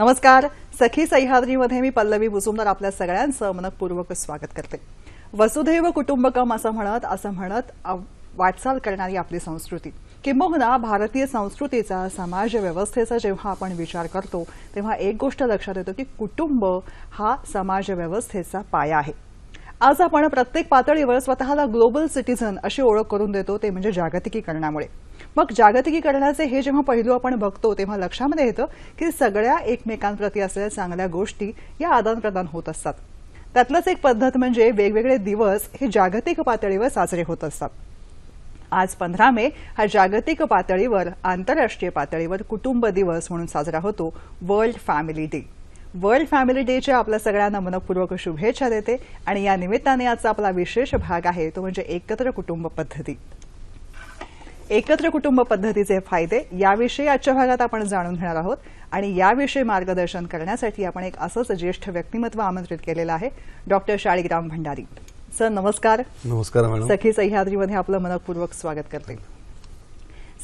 नमस्कार. सखी सह्याद्रीमध्ये मी पल्लवी मुजुमदार आपल्या सगळ्यांचं मनपूर्वक स्वागत करते. वसुधैव कुटुंबकम असं म्हणत वाटचाल करणारी आपली संस्कृती, किंबहुना भारतीय संस्कृतीचा, समाज व्यवस्थेचा जेव्हा आपण विचार करतो तेव्हा एक गोष्ट लक्षात येते की कुटुंब हा समाज व्यवस्थेचा पाया आहे. आज आपण प्रत्येक पातळीवर स्वतःला ग्लोबल सिटीझन अशी ओळख करून देतो, ते म्हणजे जागतिकीकरणामुळे. मग जागतिकीकरणाचे हे जेव्हा पैलू आपण बघतो तेव्हा लक्षामध्ये येतं की सगळ्या एकमेकांप्रती असलेल्या चांगल्या गोष्टी या आदानप्रदान होत असतात. त्यातलंच एक पद्धत म्हणजे वेगवेगळे दिवस हे जागतिक पातळीवर साजरे होत असतात. आज 15 मे हा जागतिक पातळीवर, आंतरराष्ट्रीय पातळीवर कुटुंब दिवस म्हणून साजरा होतो, world family day. World family डेच्या आपल्या सगळ्यांना मनपूर्वक शुभेच्छा देते आणि या निमित्ताने आजचा आपला विशेष भाग आहे तो म्हणजे एकत्र कुटुंब पद्धती. एकत्र कुटुंब पद्धतीचे फायदे याविषयी आजच्या भागात आपण जाणून घेणार आहोत आणि याविषयी मार्गदर्शन करण्यासाठी आपण एक असंच ज्येष्ठ व्यक्तिमत्व आमंत्रित केलेलं आहे, डॉक्टर शाळीग्राम भंडारी. सर नमस्कार. नमस्कार मॅडम. सखी सह्याद्रीमध्ये आपलं मनपूर्वक स्वागत करते.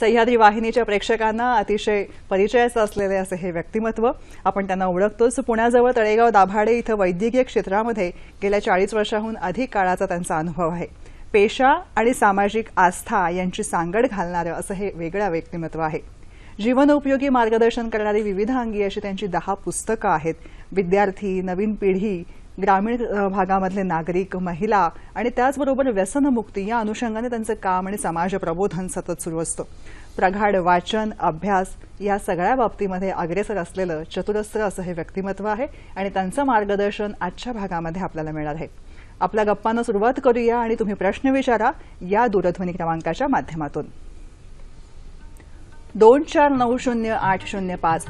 सह्याद्री वाहिनीच्या प्रेक्षकांना अतिशय परिचयाचं असलेले असे हे व्यक्तिमत्व. आपण त्यांना ओळखतोच. पुण्याजवळ तळेगाव दाभाडे इथं वैद्यकीय क्षेत्रामध्ये गेल्या 40 वर्षांहून अधिक काळाचा त्यांचा अनुभव आहे. पेशा आणि सामाजिक आस्था यांची सांगड घालणारं असं हे वेगळं व्यक्तिमत्व आहे. जीवनोपयोगी मार्गदर्शन करणारी विविधांगी अशी त्यांची 10 पुस्तकं आहेत. विद्यार्थी, नवीन पिढी, ग्रामीण भागामधले नागरिक, महिला आणि त्याचबरोबर व्यसनमुक्ती या अनुषंगाने त्यांचं काम आणि समाज प्रबोधन सतत सुरू असतं. प्रगाढ वाचन, अभ्यास या सगळ्या बाबतीमध्ये अग्रेसर असलेलं चतुरस्र असं हे व्यक्तिमत्व आहे आणि त्यांचं मार्गदर्शन आजच्या भागामध्ये आपल्याला मिळणार आहे. आपल्या गप्पांना सुरुवात करूया आणि तुम्ही प्रश्न विचारा या दूरध्वनी क्रमांकाच्या माध्यमातून. 24908050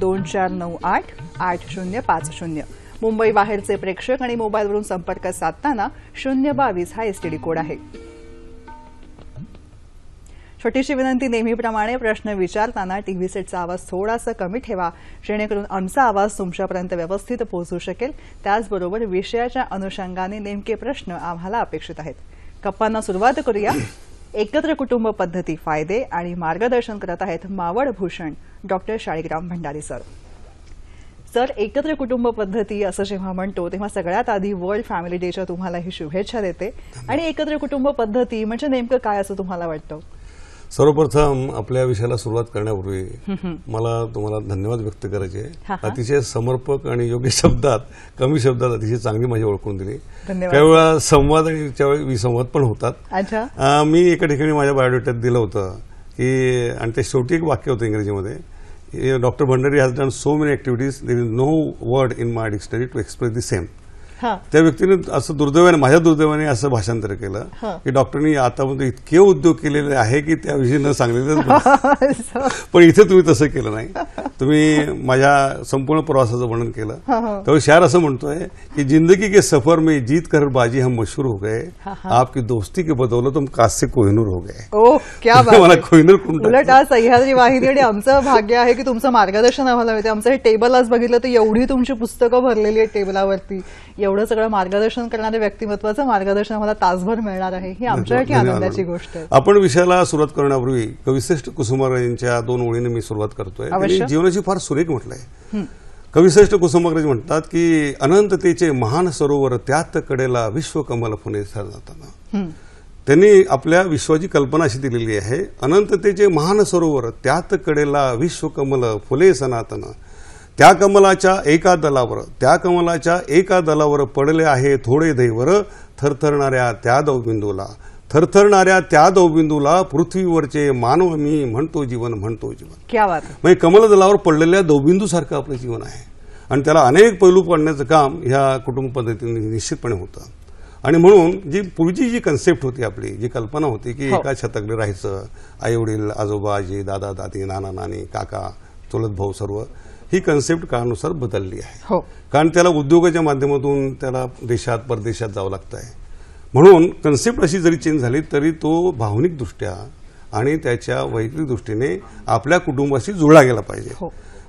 24988050. मुंबई बाहेरचे प्रेक्षक आणि मोबाईलवरून संपर्क साधताना 022 हा एसटीडी कोड आहे. छोटीशी विनंती, नेहमीप्रमाणे प्रश्न विचारताना टीव्ही सेटचा आवाज थोडासा कमी ठेवा, जेणेकरून आमचा आवाज तुमच्यापर्यंत व्यवस्थित पोहोचू शकेल. त्याचबरोबर विषयाच्या अनुषंगाने नेमके प्रश्न आम्हाला अपेक्षित आहेत. गप्पांना सुरुवात करूया. एकत्र कुटुंब पद्धती, फायदे आणि मार्गदर्शन करत आहेत Maval Bhushan doctor Shaligram Bhandari sir. Sir, एकत्र कुटुंब पद्धती असं जेव्हा म्हणतो तेव्हा सगळ्यात आधी वर्ल्ड फॅमिली डेच्या तुम्हाला ही शुभेच्छा देते. आणि एकत्र कुटुंब पद्धती म्हणजे नेमकं काय असं तुम्हाला वाटतं? सर्वप्रथम आपल्या विषयाला सुरुवात करण्यापूर्वी मला तुम्हाला धन्यवाद व्यक्त करायचे. अतिशय समर्पक आणि योग्य शब्दात, कमी शब्दात अतिशय चांगली माझी ओळख करून दिली. काही वेळा संवाद आणि त्यावेळी विसंवाद पण होतात. मी एका ठिकाणी माझ्या बायोडेटात दिलं होतं की, आणि ते शेवटी एक वाक्य होतं इंग्रजीमध्ये, doctor Bhandari has done so many activities, there is no word in my dictionary to express the same. त्या व्यक्तीने असं दुर्दैवाने, माझ्या दुर्दैवाने असं भाषांतर केलं की डॉक्टरनी आतापर्यंत इतके उद्योग केलेले आहे की त्याविषयी न सांगलेलं. पण इथे तुम्ही तसं केलं नाही. तुम्ही माझ्या संपूर्ण प्रवासाचं वर्णन केलं. तेव्हा शायर असं म्हणतोय की जिंदगी के सफर में जीत कर बाजी हम मशहूर हो गए, आपकी दोस्ती के बदौलत हम काश से कोहिनूर हो गए. ओ क्या बात. मला कोहिनूर कुठून. उलट आज सह्याद्री वाहिनी आणि आमचं भाग्य आहे की तुमचं मार्गदर्शन आम्हाला मिळते. आमचं हे टेबल आज बघितलं तर एवढी तुमची पुस्तकं भरलेली आहेत टेबलावरती. एवढं सगळं मार्गदर्शन करणाऱ्या व्यक्तिमत्वाचं मार्गदर्शन आम्हाला तासभर मिळणार आहे, ही आमच्यासाठी आनंदाची गोष्ट आहे. आपण विषयाला सुरुवात करण्यापूर्वी कविश्रेष्ठ कुसुमाग्रजांच्या 2 ओळीने मी सुरुवात करतोय. त्यांनी जीवनाची फार सुरेख म्हटलंय. कविश्रेष्ठ कुसुमाग्रज म्हणतात की अनंततेचे महान सरोवर त्यात कडेला विश्वकमल फुले सजाताना. त्यांनी आपल्या विश्वाची कल्पना अशी दिलेली आहे, अनंततेचे महान सरोवर त्यात कडेला विश्वकमल फुले सनातन. त्या कमलाच्या एका दलावर पडले आहे थोडे दैवर, थरथरणाऱ्या त्या दवबिंदूला पृथ्वीवरचे मानव मी म्हणतो जीवन. क्या बात. म्हणजे कमलदलावर पडलेल्या दवबिंदू सारखं आपलं जीवन आहे आणि त्याला अनेक पैलू पडण्याचं काम ह्या कुटुंब पद्धतीने निश्चितपणे होतं. आणि म्हणून जी पूर्वीची जी कन्सेप्ट होती, आपली जी कल्पना होती की एका छताकडे राहायचं, आई वडील, आजोबा, आजी, दादा दादी, नाना नानी, काका, चुलत भाऊ, सर्व ही कन्सेप्ट काळानुसार बदलली आहे. कारण त्याला उद्योगाच्या माध्यमातून त्याला देशात परदेशात जावं लागतं आहे. म्हणून कन्सेप्ट अशी जरी चेंज झाली तरी तो भावनिकदृष्ट्या आणि त्याच्या वैयक्तिक दृष्टीने आपल्या कुटुंबाशी जुळला गेला पाहिजे.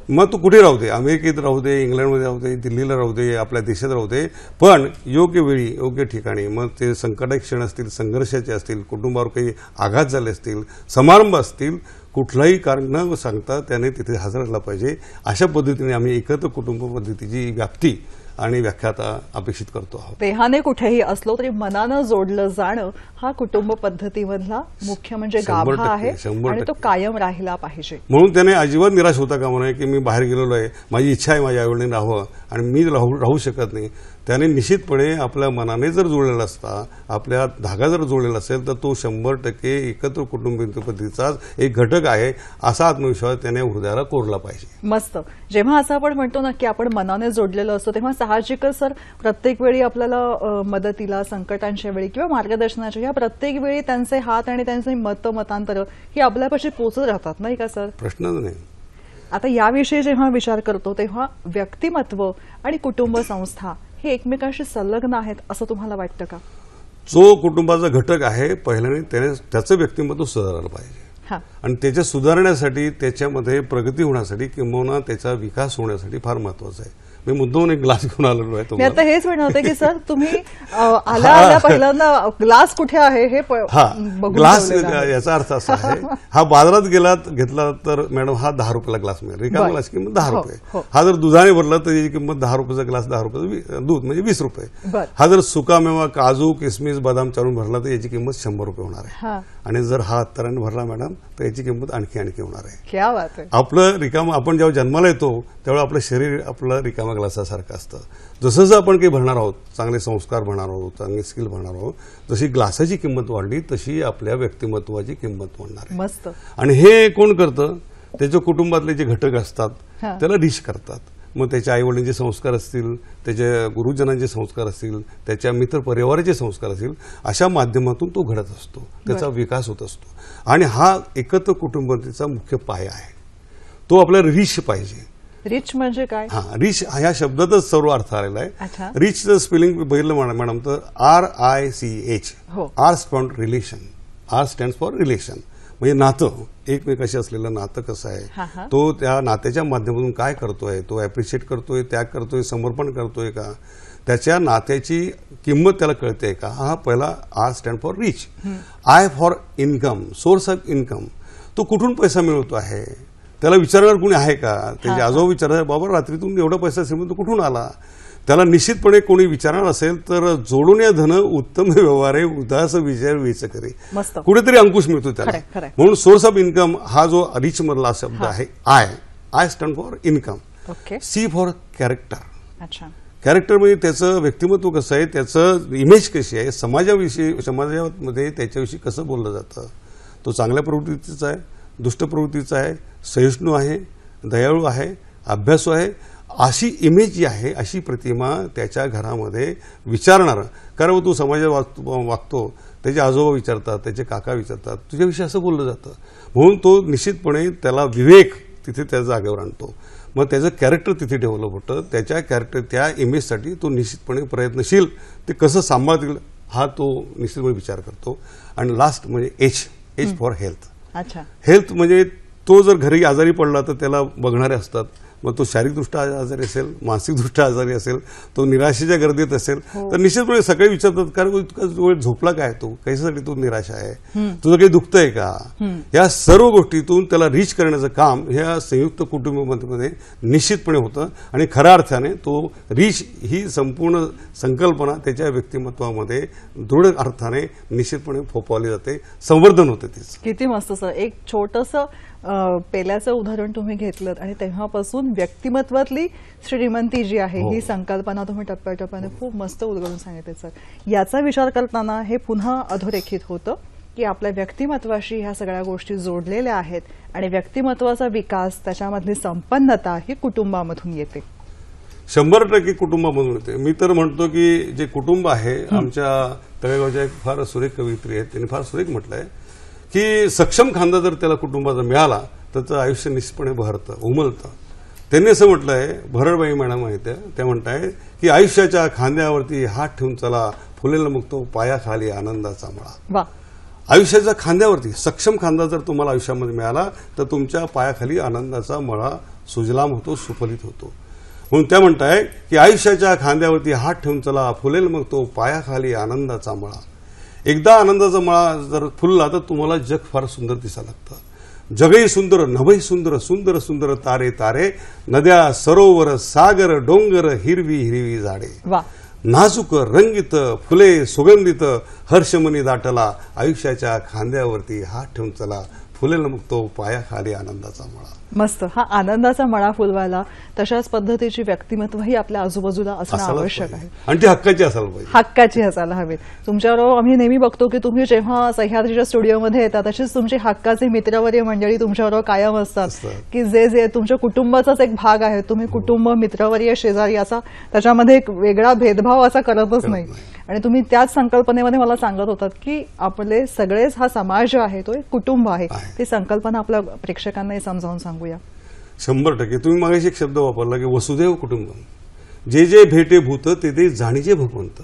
मग तो कुठे राहू दे, अमेरिकेत राहू दे, इंग्लंडमध्ये राहू दे, दिल्लीला राहू दे, आपल्या देशात राहू दे, पण योग्य वेळी योग्य ठिकाणी, मग ते संकटाचे क्षण असतील, संघर्षाचे असतील, कुटुंबावर काही आघात झाले असतील, समारंभ असतील, कुठलाही कारण न सांगता त्याने तिथे हजर राहिला पाहिजे. अशा पद्धतीने आम्ही एकत्र कुटुंब पद्धतीची व्याप्ती आणि व्याख्याता अपेक्षित करतो आहोत. देहाने कुठेही असलो तरी मनानं जोडलं जाणं हा कुटुंब पद्धतीमधला मुख्य म्हणजे गाभा आहे आणि तो कायम राहिला पाहिजे. म्हणून त्याने अजिबात निराश होता कामा नये की मी बाहेर गेलेलो आहे, माझी इच्छा आहे माझ्या आईवडिलांनी राहावं आणि मी राहू शकत नाही. त्याने निश्चितपणे आपल्या मनाने जर जोडलेला असता, आपल्या धागा जर जोडलेला असेल तर तो 100% एकत्र कुटुंब पद्धतीचाच एक घटक आहे असा आत्मविश्वास त्याने हृदयाला कोरला पाहिजे. मस्त. जेव्हा असं आपण म्हणतो ना की आपण मनाने जोडलेलं असतो तेव्हा साहजिकच सर प्रत्येक वेळी आपल्याला मदतीला, संकटांच्या वेळी किंवा मार्गदर्शनाच्या या प्रत्येक वेळी त्यांचे हात आणि त्यांचे मतांतर ही आपल्यापाशी पोचत राहतात नाही का सर? प्रश्नच नाही. आता याविषयी जेव्हा विचार करतो तेव्हा व्यक्तिमत्व आणि कुटुंब संस्था हे एकमेकांशी संलग्न आहेत असं तुम्हाला वाटतं का? जो कुटुंबाचा घटक आहे पहिल्याने त्याने त्याचं व्यक्तिमत्व सुधारायला पाहिजे आणि त्याच्या सुधारण्यासाठी, त्याच्यामध्ये प्रगती होण्यासाठी किंवा त्याचा विकास होण्यासाठी फार महत्वाचं आहे. मी मुद्दामून एक ग्लास घेऊन आलेलो आहे. मी आता हेच म्हणत होते की सर तुम्ही आल्या पहिल्यांदा ग्लास कुठे आहे हे ग्लास याचा अर्थ असा आहे, हा बाजारात घेतला तर मॅडम हा 10 रुपयाला ग्लास मिळेल. रिकामा ग्लास किंमत 10 रुपये. हा जर दुधाने भरला तर याची किंमत 10 रुपयाचा ग्लास, 10 रुपयाचं दूध म्हणजे 20 रुपये. हा जर सुकामेवा, काजू, किसमिस, बदाम चालून भरला तर याची किंमत 100 रुपये होणार आहे. आणि जर हा अत्तराने भरला मॅडम तर याची किंमत आणखी होणार आहे. आपलं रिकाम, आपण जेव्हा जन्माला येतो तेव्हा आपलं शरीर आपलं रिकामा ग्लासासारखं असतं. जसं जसं आपण काही भरणार आहोत, चांगले संस्कार भरणार आहोत, चांगले स्किल भरणार आहोत, जशी ग्लासाची किंमत वाढली तशी आपल्या व्यक्तिमत्वाची किंमत वाढणार आहे. मस्त. आणि हे कोण करतं? त्याच्या कुटुंबातले जे घटक असतात त्याला रिच करतात. मग त्याच्या आईवडिलांचे संस्कार असतील, त्याच्या गुरुजनांचे संस्कार असतील, त्याच्या मित्र परिवाराचे संस्कार असतील, अशा माध्यमातून तो घडत असतो, त्याचा विकास होत असतो. आणि हा एकत्र कुटुंबाचा मुख्य पाया आहे. तो आपल्याला रिच पाहिजे. रिच म्हणजे काय? रिच ह्या शब्दातच सर्व अर्थ आलेला आहे. रिचचं स्पेलिंग बघितलं मॅडम तर RICH. R stands for relation, म्हणजे नातं, एकमेकाशी असलेलं नातं कसं आहे, तो त्या नात्याच्या माध्यमातून काय करतोय, तो अप्रिशिएट करतोय, त्याग करतोय, समर्पण करतोय का, त्याच्या नात्याची किंमत त्याला कळते का. हा पहिला R stand for rich. I for income, source of income. तो कुठून पैसा मिळवतो आहे, त्याला विचारणार कोणी आहे का? त्याचे आजोबा विचारणार बाबा रात्रीतून एवढा पैसा असेल तो कुठून आला? त्याला निश्चितपणे कोणी विचारणार असेल तर जोडून या धन उत्तम व्यवहार आहे, उदास विचार वेच करे. कुठेतरी अंकुश मिळतो त्याला. म्हणून सोर्स ऑफ इन्कम हा जो रिच मधला शब्द आहे, I stand for income. C for character. Character म्हणजे त्याचं व्यक्तिमत्व कसं आहे, त्याचं इमेज कशी आहे, समाजामध्ये त्याच्याविषयी कसं बोललं जातं. तो चांगल्या प्रवृत्तीचा आहे, दुष्ट प्रवृत्तीचा आहे, सहिष्णू आहे, दयाळू आहे, अभ्यासू आहे, अशी इमेज जी आहे, अशी प्रतिमा त्याच्या घरामध्ये विचारणार. कारण तो समाजात वागतो, त्याचे आजोबा विचारतात, त्याचे काका विचारतात, तुझ्याविषयी असं बोललं जातं. म्हणून तो निश्चितपणे त्याला विवेक तिथे त्या जागेवर आणतो. मग त्याचं कॅरेक्टर तिथे डेव्हलप होतं. त्याच्या कॅरेक्टर त्या इमेजसाठी तो निश्चितपणे प्रयत्नशील, ते कसं सांभाळतील हा तो निश्चितपणे विचार करतो. आणि लास्ट म्हणजे एच फॉर हेल्थ. हेल्थ म्हणजे तो जर घरी आजारी पडला तर त्याला बघणारे असतात. मग तो शारीरिकदृष्ट्या आजारी असेल, मानसिकदृष्ट्या आजारी असेल, तो निराशेच्या गर्दीत असेल तर निश्चितपणे सकाळी विचारतात कारण इतका वेळ झोपला काय, तो कशासाठी तू निराश आहे, तुझं काही दुखतंय का. या सर्व गोष्टीतून त्याला रीच करण्याचं काम ह्या संयुक्त कुटुंबामध्ये निश्चितपणे होतं. आणि खऱ्या अर्थाने तो रीच ही संपूर्ण संकल्पना त्याच्या व्यक्तिमत्वामध्ये दृढ अर्थाने निश्चितपणे फोफावली जाते, संवर्धन होते तिचं. किती मस्त सर. एक छोटंसं पेल्याचं उदाहरण तुम्ही घेतलं आणि तेव्हापासून व्यक्तिमत्वातली श्रीमंती जी आहे ही संकल्पना तुम्ही टप्प्याटप्प्याने खूप मस्त उलगडून सांगितले सर. याचा विचार करताना हे पुन्हा अधोरेखित होतं की आपल्या व्यक्तिमत्वाशी ह्या सगळ्या गोष्टी जोडलेल्या आहेत आणि व्यक्तिमत्वाचा विकास, त्याच्यामधली संपन्नता ही कुटुंबामधून येते. 100% कुटुंबामधून येते. मी तर म्हणतो की जे कुटुंब आहे, आमच्या तळेगावच्या एक फार सुरेख कवयित्री आहेत, त्यांनी फार सुरेख म्हटलंय की सक्षम खांदा जर त्याला कुटुंबाचा मिळाला तर त्याचं आयुष्य निश्चितपणे बहरतं, उमलतं. त्यांनी असं म्हटलंय, भरडबाई मॅडम आहेत त्या म्हणताय की आयुष्याच्या खांद्यावरती हात ठेवून चला, फुलेला मुक्तो पायाखाली आनंदाचा मळा. आयुष्याच्या खांद्यावरती सक्षम खांदा जर तुम्हाला आयुष्यामध्ये मिळाला तर तुमच्या पायाखाली आनंदाचा मळा सुजलाम होतो, सुफलित होतो. म्हणून त्या म्हणताय की आयुष्याच्या खांद्यावरती हात ठेवून चला, फुलेल मग तो पायाखाली आनंदाचा मळा. एकदा आनंदाचा मळा जर फुलला तर तुम्हाला जग फार सुंदर दिसायला लागतं. जगही सुंदर नभही सुंदर सुंदर सुंदर तारे तारे नद्या सरोवर सागर डोंगर हिरवी हिरवी झाडे वा नाजूक रंगीत फुले सुगंधित हर्षमनी दाटला आयुष्याच्या खांद्यावरती हात ठेवून चला फुलेल मग तो पायाखाली आनंदाचा मळा. मस्त. हा आनंदाचा मळा फुलवायला तशाच पद्धतीची व्यक्तिमत्वही आपल्या आजूबाजूला असणं आवश्यक आहे आणि ती हक्काची असायला पाहिजे. हक्काची असायला हवी. तुमच्याबरोबर आम्ही नेहमी बघतो की तुम्ही जेव्हा सह्याद्रीच्या स्टुडिओमध्ये येतात तशीच तुमची हक्काची मित्रवर्य मंडळी तुमच्याबरोबर कायम असतात की जे जे तुमच्या कुटुंबाचाच एक भाग आहे. तुम्ही कुटुंब मित्रवर्य शेजारी असा त्याच्यामध्ये एक वेगळा भेदभाव असा करतच नाही आणि तुम्ही त्याच संकल्पनेमध्ये मला सांगत होतात की आपले सगळेच हा समाज जो आहे तो एक कुटुंब आहे. ती संकल्पना आपल्या प्रेक्षकांनाही समजावून सांगूया. 100% तुम्ही मागाशी एक शब्द वापरला की वसुदैव कुटुंबम. जे जे भेटे भूत ते ते जाणीजे भगवंत.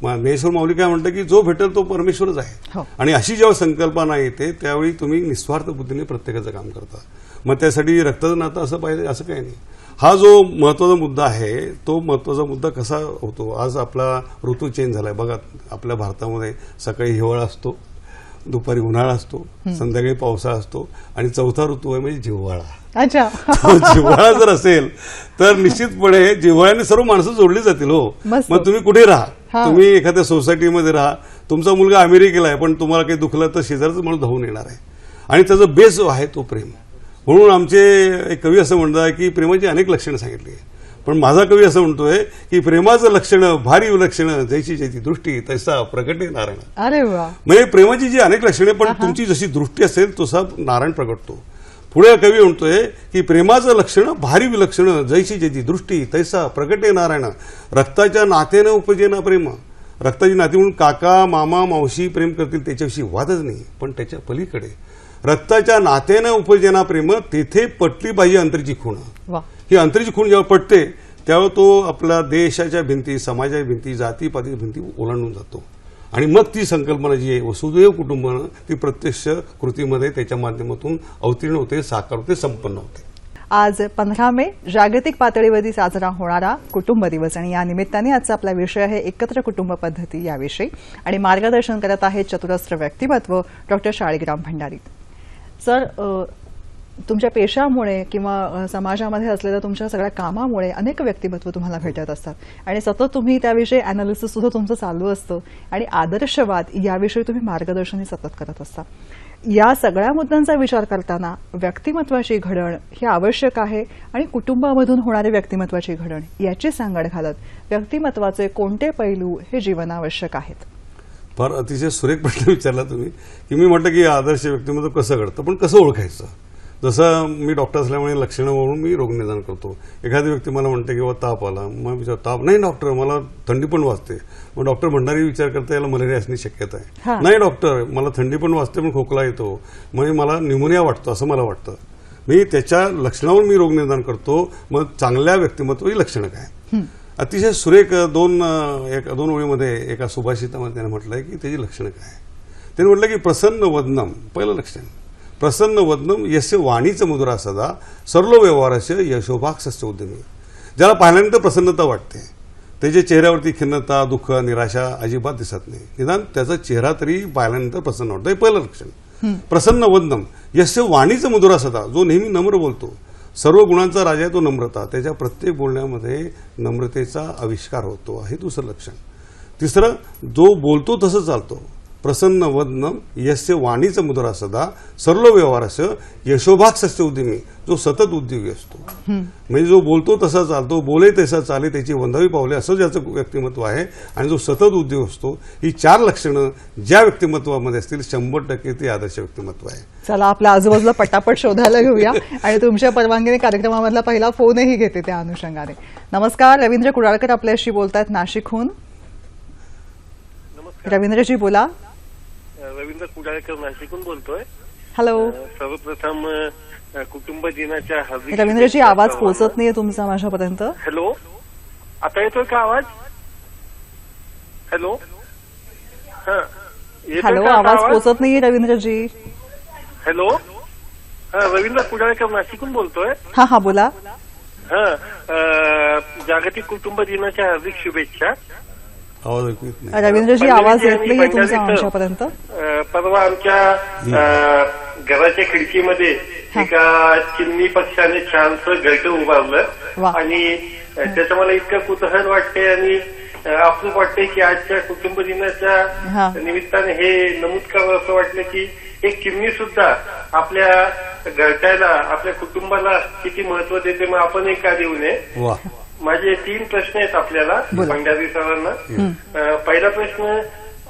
ज्ञानेश्वर माऊली काय म्हणतं की जो भेटेल तो परमेश्वरच आहे. आणि अशी जेव्हा संकल्पना येते त्यावेळी तुम्ही निस्वार्थ बुद्धीने प्रत्येकाचं काम करता. मग त्यासाठी रक्ताचं नातं असं पाहिजे असं काही नाही. हा जो महत्वाचा मुद्दा आहे तो महत्वाचा मुद्दा कसा होतो. आज आपला ऋतू चेंज झालाय बघा. आपल्या भारतामध्ये सकाळी हिवाळा असतो, दुपारी उन्हाळा असतो, संध्याकाळी पावसाळा असतो आणि चौथा ऋतू आहे म्हणजे जिव्हाळा. अच्छा. जिव्हाळा जर असेल तर निश्चितपणे जिव्हाळ्याने सर्व माणसं जोडली जातील. हो मग तुम्ही कुठे राहा, तुम्ही एखाद्या सोसायटीमध्ये राहा, तुमचा मुलगा अमेरिकेला आहे पण तुम्हाला काही दुखलं तर शेजारचं माणूस धावून येणार आहे आणि त्याचा बेस जो आहे तो प्रेम. म्हणून आमचे एक कवी असं म्हणतात की प्रेमाची अनेक लक्षणं सांगितली पण माझा कवी असं म्हणतोय की प्रेमाचं लक्षण भारी विलक्षण जैसी जैसी दृष्टी तैसा प्रगटे नारायण. अरे वा. म्हणजे प्रेमाची जी अनेक लक्षणे पण तुमची जशी दृष्टी असेल तसा नारायण प्रगटतो. पुढे कवी म्हणतोय की प्रेमाचं लक्षण भारी विलक्षण जैसी जैसी दृष्टी तैसा प्रगटे नारायण. रक्ताच्या नात्यानं उपजेना प्रेम. रक्ताची नाती म्हणून काका मामा मावशी प्रेम करतील त्याच्याविषयी वादच नाही पण त्याच्या पलीकडे रक्ताच्या नात्यानं उपजेना प्रेम तेथे पटली पाहिजे अंतरीची खूण. ही अंतरीची खूण जेव्हा पटते तेव्हा तो आपल्या देशाच्या भिंती समाजाच्या भिंती जातीपातीच्या भिंती ओलांडून जातो आणि मग ती संकल्पना जी आहे वसुदैव कुटुंब ती प्रत्यक्ष कृतीमध्ये त्याच्या माध्यमातून अवतीर्ण होते, साकार होते, संपन्न होते. आज 15 मे जागतिक पातळीवरती साजरा होणारा कुटुंब दिवस आणि या निमित्ताने आजचा आपला विषय आहे एकत्र कुटुंब पद्धती याविषयी आणि मार्गदर्शन करत आहेत चतुरस्र व्यक्तिमत्व डॉक्टर शाळीग्राम भंडारी. सर, तुमच्या पेशामुळे किंवा समाजामध्ये असलेल्या तुमच्या सगळ्या कामामुळे अनेक व्यक्तिमत्व तुम्हाला भेटत असतात आणि सतत तुम्ही त्याविषयी अॅनालिसिस सुद्धा तुमचं चालू असतं आणि आदर्शवाद याविषयी तुम्ही मार्गदर्शनही सतत करत असता. या सगळ्या मुद्द्यांचा विचार करताना व्यक्तिमत्वाची घडण ही आवश्यक आहे आणि कुटुंबामधून होणारी व्यक्तिमत्वाची घडण याची सांगड घालत व्यक्तिमत्वाचे कोणते पैलू हे जीवनावश्यक आहेत. फार अतिशय सुरेख प्रश्न विचारला तुम्ही की मी म्हटलं की आदर्श व्यक्तिमत्व कसं घडतं पण कसं ओळखायचं. जसं मी डॉक्टर असल्यामुळे लक्षणं म्हणून मी रोगनिदान करतो. एखादी व्यक्ती मला म्हणते किंवा ताप आला मग विचार ताप नाही डॉक्टर मला थंडी पण वाजते. मग डॉक्टर भंडारी विचार करता याला मलेरिया असण्याची शक्यता आहे. नाही डॉक्टर मला थंडी पण वाजते पण खोकला येतो म्हणजे मला न्यूमोनिया वाटतो असं मला वाटतं. मी त्याच्या लक्षणावर मी रोगनिदान करतो. मग चांगल्या व्यक्तिमत्वाची लक्षणं काय. अतिशय सुरेख दोन ओळीमध्ये एका सुभाषितामध्ये त्याने म्हटलंय की त्याची लक्षणं काय. त्याने म्हटलं की प्रसन्न वदनम पहिलं लक्षण. प्रसन्न वदनम यस्य वाणीचं मुद्रा सदा सर्व व्यवहारास्य यशोभाक्षस्य उद्यमी. ज्याला पाहिल्यानंतर प्रसन्नता वाटते त्याच्या चेहऱ्यावरती खिन्नता दुःख निराशा अजिबात दिसत नाही. निदान त्याचा चेहरा तरी पाहिल्यानंतर प्रसन्न वाटतो. हे पहिलं लक्षण. प्रसन्न वदनम यस्य वाणीचं मुद्रा सदा जो नेहमी नम्र बोलतो. सर्व गुणांचा राजा आहे तो नम्रता. त्याच्या प्रत्येक बोलण्यामध्ये नम्रतेचा आविष्कार होतो हे दुसरं लक्षण. तिसरं जो बोलतो तसं चालतो. प्रसन्न वदनम यस्य वाणीचं मुद्रा सदा सर्व व्यवहाराचं यशोभाक्षस्य उद्यमी जो सतत उद्योगी असतो. म्हणजे जो बोलतो तसा चालतो बोले तसा चाले त्याची वंदावी पावले असं ज्याचं व्यक्तिमत्व आहे आणि जो सतत उद्योग असतो. ही 4 लक्षणं ज्या व्यक्तिमत्वामध्ये असतील 100% ते आदर्श व्यक्तिमत्व आहे. चला आपल्या आजूबाजूला पटापट शोधायला घेऊया आणि तुमच्या परवानगीने कार्यक्रमामधला पहिला फोनही घेते त्या अनुषंगाने. नमस्कार, रवींद्र कुडाळकर आपल्याशी बोलतायत नाशिकहून. रवींद्रजी बोला. रवींद्र कुडाळकर नाशिकहून बोलतोय. हॅलो. सर्वप्रथम कुटुंब दिनाच्या हार्दिक. रवींद्रजी आवाज पोहोचत नाहीये तुमचा माझ्यापर्यंत. हॅलो, आता येतोय का आवाज. हॅलो. हॅलो, आवाज पोहोचत नाहीये रवींद्रजी. हॅलो. रवींद्र कुडाळकर नाशिकहून बोलतोय. हा बोला. जागतिक कुटुंब दिनाच्या हार्दिक शुभेच्छा. आवाज ऐकू येत नाही. रवींद्रजी आवाज येत नाहीये तुमचा आमच्यापर्यंत. परवा आमच्या घराच्या खिडकीमध्ये एका चिमणी पक्षाने छानसं घरटं उभारलं आणि त्याचं मला इतकं कुतूहल वाटतंय आणि अप्रूप वाटतंय की आजच्या कुटुंब दिनाच्या निमित्ताने हे नमूद करावं असं वाटलं की एक चिमणी सुद्धा आपल्या घरट्याला आपल्या कुटुंबाला किती महत्व देते, मग आपण एक का देऊ नये. माझे 3 प्रश्न आहेत आपल्याला भंडारी सरांना. पहिला प्रश्न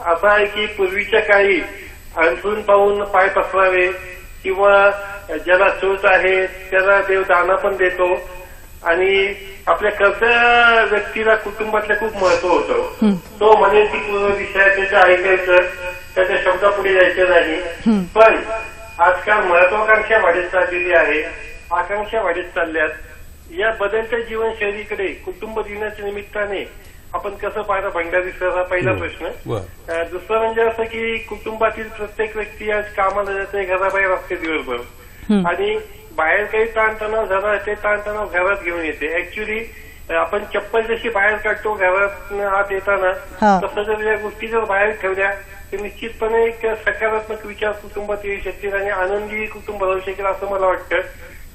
असा आहे की पूर्वीच्या काळी अंथरूण पाहून पाय पसरावे किंवा ज्याला चोच आहे त्याला देव दाना पण देतो आणि आपल्या कर्त्या व्यक्तीला कुटुंबातलं खूप महत्व होतं. तो म्हणेल की पूर्व दिशा त्याचं ऐकायचं, त्याच्या शब्दापुढे जायचं नाही. पण आजकाल महत्वाकांक्षा वाढत चाललेली आहे, आकांक्षा वाढत चालल्यात. या बदलत्या जीवनशैलीकडे कुटुंब दिनाच्या निमित्ताने आपण कसं पाहिलं भंडारी सर, हा पहिला प्रश्न. दुसरं म्हणजे असं की कुटुंबातील प्रत्येक व्यक्ती आज कामाला जाते, घराबाहेर असते दिवसभर आणि बाहेर काही ताणतणाव झाला ते ताणतणाव घरात घेऊन येते. ऍक्च्युली आपण चप्पल जशी बाहेर काढतो घरात आत येताना, तसं जर या गोष्टी जर बाहेर ठेवल्या तर निश्चितपणे एक सकारात्मक विचार कुटुंबात येऊ शकतील आणि आनंदी कुटुंब राहू शकेल असं मला वाटतं.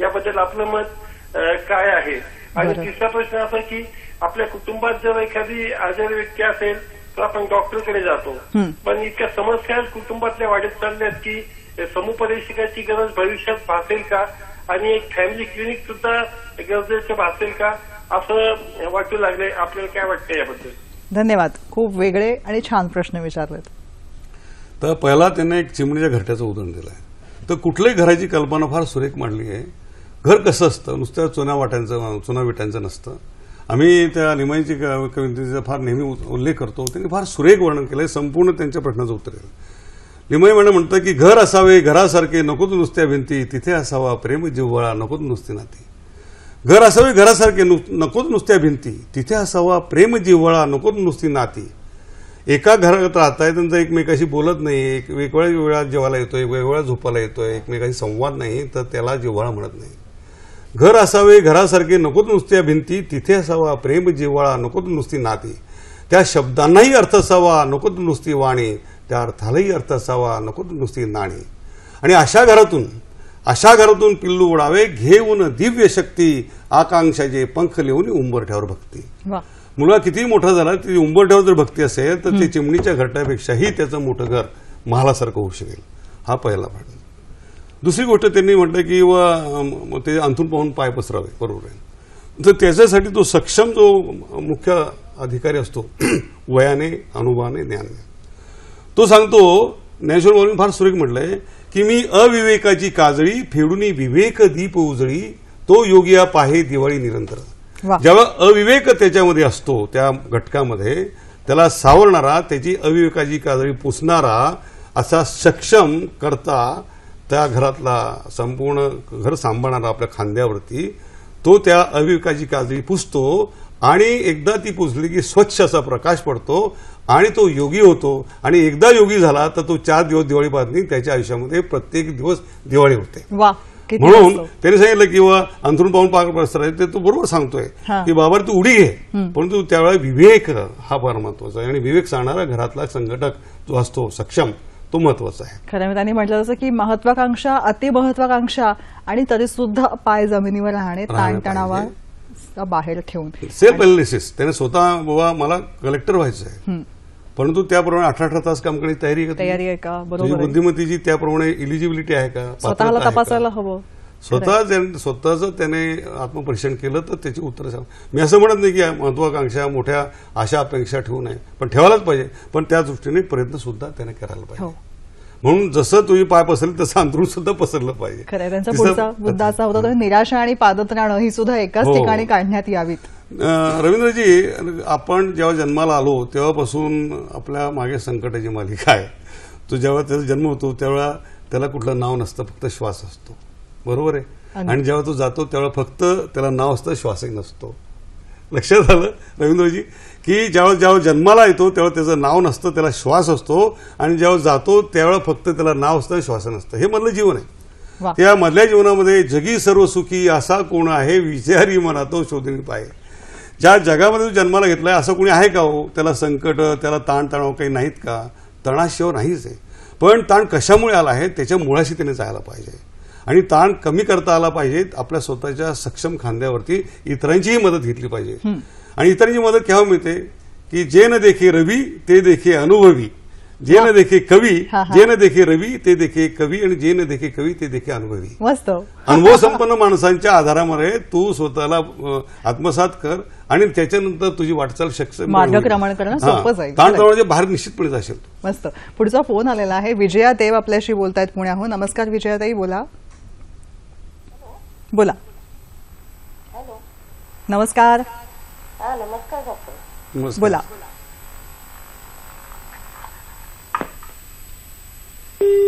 याबद्दल आपलं मत काय आहे? आणि तिसरा प्रश्न असा की आपल्या कुटुंबात जर एखादी आजारी व्यक्ती असेल तर आपण डॉक्टरकडे जातो, पण इतक्या समस्या कुटुंबातल्या वाढत चालल्यात की समुपदेशकाची गरज भविष्यात भासेल का आणि एक फॅमिली क्लिनिक सुद्धा गरजेचं भासेल का असं वाटू लागलंय. आपल्याला काय वाटतं याबद्दल? धन्यवाद. खूप वेगळे आणि छान प्रश्न विचारलेत. तर पहिला त्यांनी एक चिमणीच्या घरट्याचं उदाहरण दिलं आहे. तर कुठल्याही घराची कल्पना फार सुरेख मांडली आहे. घर कसं असतं, नुसत्या चुना विटांचं नसतं. आम्ही त्या लिमाईची कवितेचा फार नेहमी उल्लेख करतो. त्यांनी फार सुरेख वर्णन केलंय, संपूर्ण त्यांच्या प्रश्नाचं उत्तर आहे. लिमाई म्हणतं की घर असावे घरासारखे, नकोच नुसत्या भिंती, तिथे असावा प्रेम जिव्हाळा, नकोच नुसती नाती. घर असावे घरासारखे, नकोच नुसत्या भिंती, तिथे असावा प्रेम जिव्हाळा, नकोच नुसती नाती. एका घरात राहताय, त्यांचं एकमेकाशी बोलत नाही, वेगवेगळ्या वेळा जेवायला येतोय, वेगवेगळ्या झोपायला येतोय, एकमेकाशी संवाद नाही, तर त्याला जिव्हाळा म्हणत नाही. घर असावे घरासारखे, नकोच नुसत्या भिंती, तिथे असावा प्रेम जिव्हाळा, नकोच नुसती नाती. त्या शब्दांनाही अर्थ असावा, नकोच नुसती वाणी, त्या अर्थालाही अर्थ असावा, नकोच नुसती नाणी. आणि अशा घरातून पिल्लू उडावे घेऊन दिव्य शक्ती, आकांक्षाचे पंख लिहून उंबरठ्यावर भक्ती. मुलगा किती मोठा झाला तरी उंबरठ्यावर जर भक्ती असेल तर ते चिमणीच्या घरट्यापेक्षाही त्याचं मोठं घर महालासारखं होऊ शकेल. हा पहिला भाग. दुसरी गोष्ट त्यांनी म्हटलं की ते अंथरूण पाहून पाय पसरावे, बरोबर आहे. तर त्याच्यासाठी तो सक्षम जो मुख्य अधिकारी असतो वयाने, अनुभवाने, ज्ञानाने, तो सांगतो, ज्ञानेश्वर माऊलींनी फार सुरेख म्हटलंय की मी अविवेकाची काजळी फेडून विवेक दीप उजळी, तो योगिया पाहे दिवाळी निरंतर. जेव्हा अविवेक त्याच्यामध्ये असतो, त्या घटकामध्ये त्याला सावरणारा, त्याची अविवेकाची काजळी पुसणारा असा सक्षम करता त्या घरातला संपूर्ण घर सांभाळणारा आपल्या खांद्यावरती, तो त्या अविवेकाची काजळी पुसतो आणि एकदा ती पुसली की स्वच्छ असा प्रकाश पडतो आणि तो योगी होतो. आणि एकदा योगी झाला तर तो 4 दिवस दिवाळी पाहत नाही, त्याच्या आयुष्यामध्ये प्रत्येक दिवस दिवाळी होते. म्हणून त्यांनी सांगितलं किंवा अंथरूण पाहून पाय पसरायचं, ते तो बरोबर सांगतोय की बाबा तू उडी घे, परंतु त्यावेळेला विवेक हा फार महत्वाचा आहे. आणि विवेक सांगणारा घरातला संघटक जो असतो सक्षम, तो महत्वाचा आहे. खरं त्यांनी म्हटलं जसं की महत्वाकांक्षा, अतिमहत्वाकांक्षा आणि तरी सुद्धा पाय जमिनीवर राहणे, ताणतणावा बाहेर ठेवून सेल्फ अनालिसिस. त्याने स्वतः बाबा मला कलेक्टर व्हायचं आहे, परंतु त्याप्रमाणे 18 तास काम करण्याची तयारी आहे का, बरोबर, बुद्धिमत्तेची त्याप्रमाणे इलिजिबिलिटी आहे का, स्वतःला तपासायला हवं. स्वतःच त्याने आत्मपरीक्षण केलं तर त्याची उत्तरं सांग. मी असं म्हणत नाही की महत्वाकांक्षा, मोठ्या आशा अपेक्षा ठेवू नये, पण ठेवायलाच पाहिजे, पण त्या दृष्टीने प्रयत्न सुद्धा त्याने करायला पाहिजे. म्हणून जसं तुम्ही पाय पसरले तसं अंथरूण सुद्धा पसरलं पाहिजे. खरं त्यांचा पुढचा मुद्दा असा होता, निराशा आणि पादत्राणं ही सुद्धा एकाच ठिकाणी काढण्यात यावीत. रवींद्रजी, आपण जेव्हा जन्माला आलो तेव्हापासून आपल्या मागे संकटाची मालिका आहे. तो जेव्हा त्याचा जन्म होतो तेव्हा त्याला कुठलं नाव नसतं, फक्त श्वास असतो, बरोबर आहे. आणि जेव्हा तो जातो तेव्हा फक्त त्याला नाव असतं, श्वासही नसतो. लक्षात आलं रवींद्रजी की जेव्हा जन्माला येतो तेव्हा त्याचं नाव नसतं, त्याला श्वास असतो, आणि जेव्हा जातो त्यावेळेला फक्त त्याला नाव असतं, श्वास नसतं. हे मधलं जीवन आहे. त्या मधल्या जीवनामध्ये जगी सर्व सुखी असा कोण आहे, विचारी मना तो शोधून पाहे. ज्या जगामध्ये जन्माला घेतलाय असं कोणी आहे का हो? त्याला संकट, त्याला ताणतणाव काही नाहीत का? तणाशिवाय नाहीच आहे. पण ताण कशामुळे आला आहे त्याच्या मुळाशी त्याने जायला पाहिजे आणि ताण कमी करता आला पाहिजे. आपल्या स्वतःच्या सक्षम खांद्यावरती इतरांचीही मदत घेतली पाहिजे. आणि इतरांची मदत केव्हा मिळते की जे न देखे रवी ते देखे अनुभवी, जे न देखे कवी, जे न देखे रवी ते देखे कवी आणि जे न देखे कवी ते देखे अनुभवी. मस्त. अनुभव संपन्न माणसांच्या आधारामध्ये तू स्वतःला आत्मसात कर आणि त्याच्यानंतर तुझी वाटचाल मार्गक्रमण करणं सोपं जाईल. ताणतणावाच्या बाहेर निश्चितपणे जाशील. मस्त. पुढचा फोन आलेला आहे. विजया देव आपल्याशी बोलतायत पुण्याहून. नमस्कार विजयाताई, बोला. बोला. नमस्कार. नमस्कार डॉक्टर. बोला.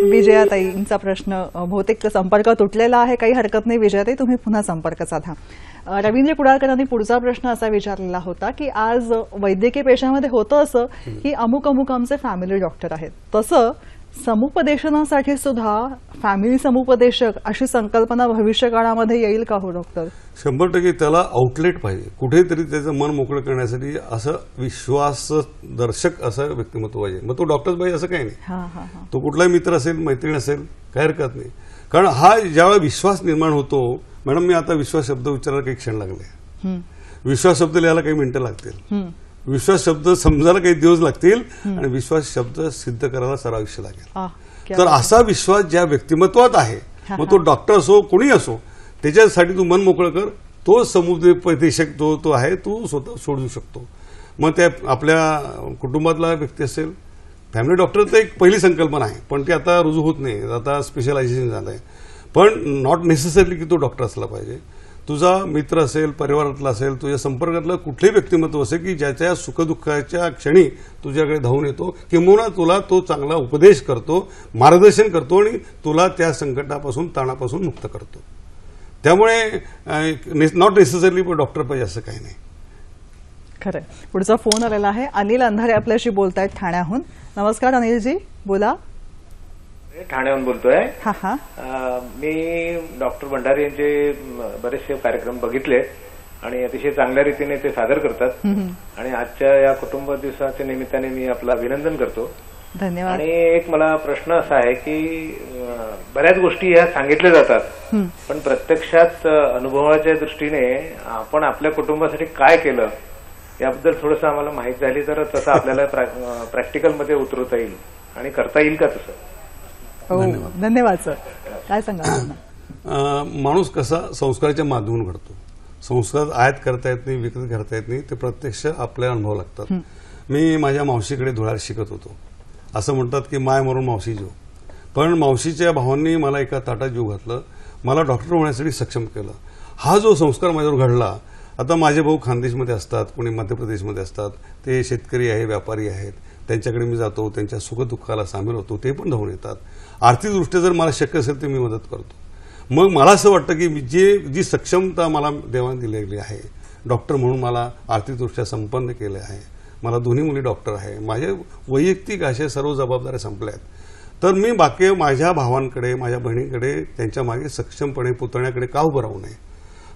विजयाताईंचा प्रश्न बहुतेक संपर्क तुटलेला आहे. काही हरकत नाही विजयाताई, तुम्ही पुन्हा संपर्क साधा. रवींद्र कुडाळकरांनी पुढचा प्रश्न असा विचारलेला होता की आज वैद्यकीय पेशामध्ये होतं असं की अमुक अमुक आमचे फॅमिली डॉक्टर आहेत, तसं समुपदेशनासाठी सुद्धा फॅमिली समुपदेशक अशी संकल्पना भविष्य काळामध्ये येईल का हो डॉक्टर? 100% त्याला आउटलेट पाहिजे. कुठेतरी त्याचं मन मोकळं करण्यासाठी असं विश्वासदर्शक असं व्यक्तिमत्व पाहिजे. मग तो डॉक्टर पाहिजे असं काही नाही. तो कुठलाही मित्र असेल, मैत्रीण असेल, काही हरकत नाही. कारण हा ज्यावेळेला विश्वास निर्माण होतो, मॅडम मी आता विश्वास शब्द उच्चारायला काही क्षण लागले, विश्वास शब्द लिहायला काही मिनिटं लागतील, विश्वास शब्द समजायला काही दिवस लागतील आणि विश्वास शब्द सिद्ध करायला सारं आयुष्य लागेल. तर असा विश्वास ज्या व्यक्तिमत्वात आहे, मग तो डॉक्टर असो कोणी असो, त्याच्यासाठी तू मन मोकळं कर. तो समुपदेशक तो आहे, तू स्वतः सोडू शकतो. मग त्या आपल्या कुटुंबातला व्यक्ती असेल, फॅमिली डॉक्टर तर एक पहिली संकल्पना आहे, पण ती आता रुजू होत नाही, आता स्पेशलायझेशन झालंय. पण नॉट नेसेसरली की तो डॉक्टर असला पाहिजे. तुझा मित्र असेल, परिवारातला असेल, तुझ्या संपर्कातलं कुठलंही व्यक्तिमत्व असेल की ज्याच्या सुखदुःखाच्या क्षणी तुझ्याकडे धावून येतो, किंवा तुला तो चांगला उपदेश करतो, मार्गदर्शन करतो आणि तुला त्या संकटापासून, ताणापासून मुक्त करतो. त्यामुळे नॉट नेसेसरली डॉक्टर पाहिजे असं काही नाही. खरं. पुढचा फोन आलेला आहे. अनिल अंधारे आपल्याशी बोलतायत ठाण्याहून. नमस्कार अनिलजी, बोला. ठाण्याहून बोलतोय. मी डॉक्टर भंडारी यांचे बरेचसे कार्यक्रम बघितले आणि अतिशय चांगल्या रीतीने ते सादर करतात. आणि आजच्या या कुटुंब दिवसाच्या निमित्ताने मी आपलं अभिनंदन करतो. धन्यवाद. आणि एक मला प्रश्न असा आहे की बऱ्याच गोष्टी ह्या सांगितल्या जातात, पण प्रत्यक्षात अनुभवाच्या दृष्टीने आपण आपल्या कुटुंबासाठी काय केलं याबद्दल थोडंसं आम्हाला माहिती झाली तर तसं आपल्याला प्रॅक्टिकलमध्ये उतरवता येईल आणि करता येईल का तसं? धन्यवाद सर. काय सांगा? माणूस कसा संस्काराच्या माध्यमातून घडतो. संस्कार आयात करता येत नाही, विकत करता येत नाही, ते प्रत्यक्ष आपल्या अनुभव लागतात. मी माझ्या मावशीकडे धुळ्यात शिकत होतो. असं म्हणतात की माय मरून मावशी जीव. पण मावशीच्या भावांनी मला एका ताटात जीव घातलं, मला डॉक्टर होण्यासाठी सक्षम केलं. हा जो संस्कार माझ्यावर घडला. आता माझे भाऊ खानदेशमध्ये असतात, कोणी मध्य प्रदेशमध्ये असतात, ते शेतकरी आहे, व्यापारी आहेत, त्यांच्याकडे मी जातो, त्यांच्या सुखदुःखाला सामील होतो, ते पण धावून येतात. आर्थिकदृष्ट्या जर मला शक्य असेल तर मी मदत करतो. मग मला असं वाटतं की जी सक्षमता मला देवाने दिलेली आहे, डॉक्टर म्हणून मला आर्थिकदृष्ट्या संपन्न केले आहे, मला दोन्ही मुली डॉक्टर आहे, माझे वैयक्तिक असे सर्व जबाबदाऱ्या संपल्या आहेत, तर मी बाकी माझ्या भावांकडे, माझ्या बहिणीकडे, त्यांच्या मागे सक्षमपणे पुतण्याकडे का उभं राहू नये,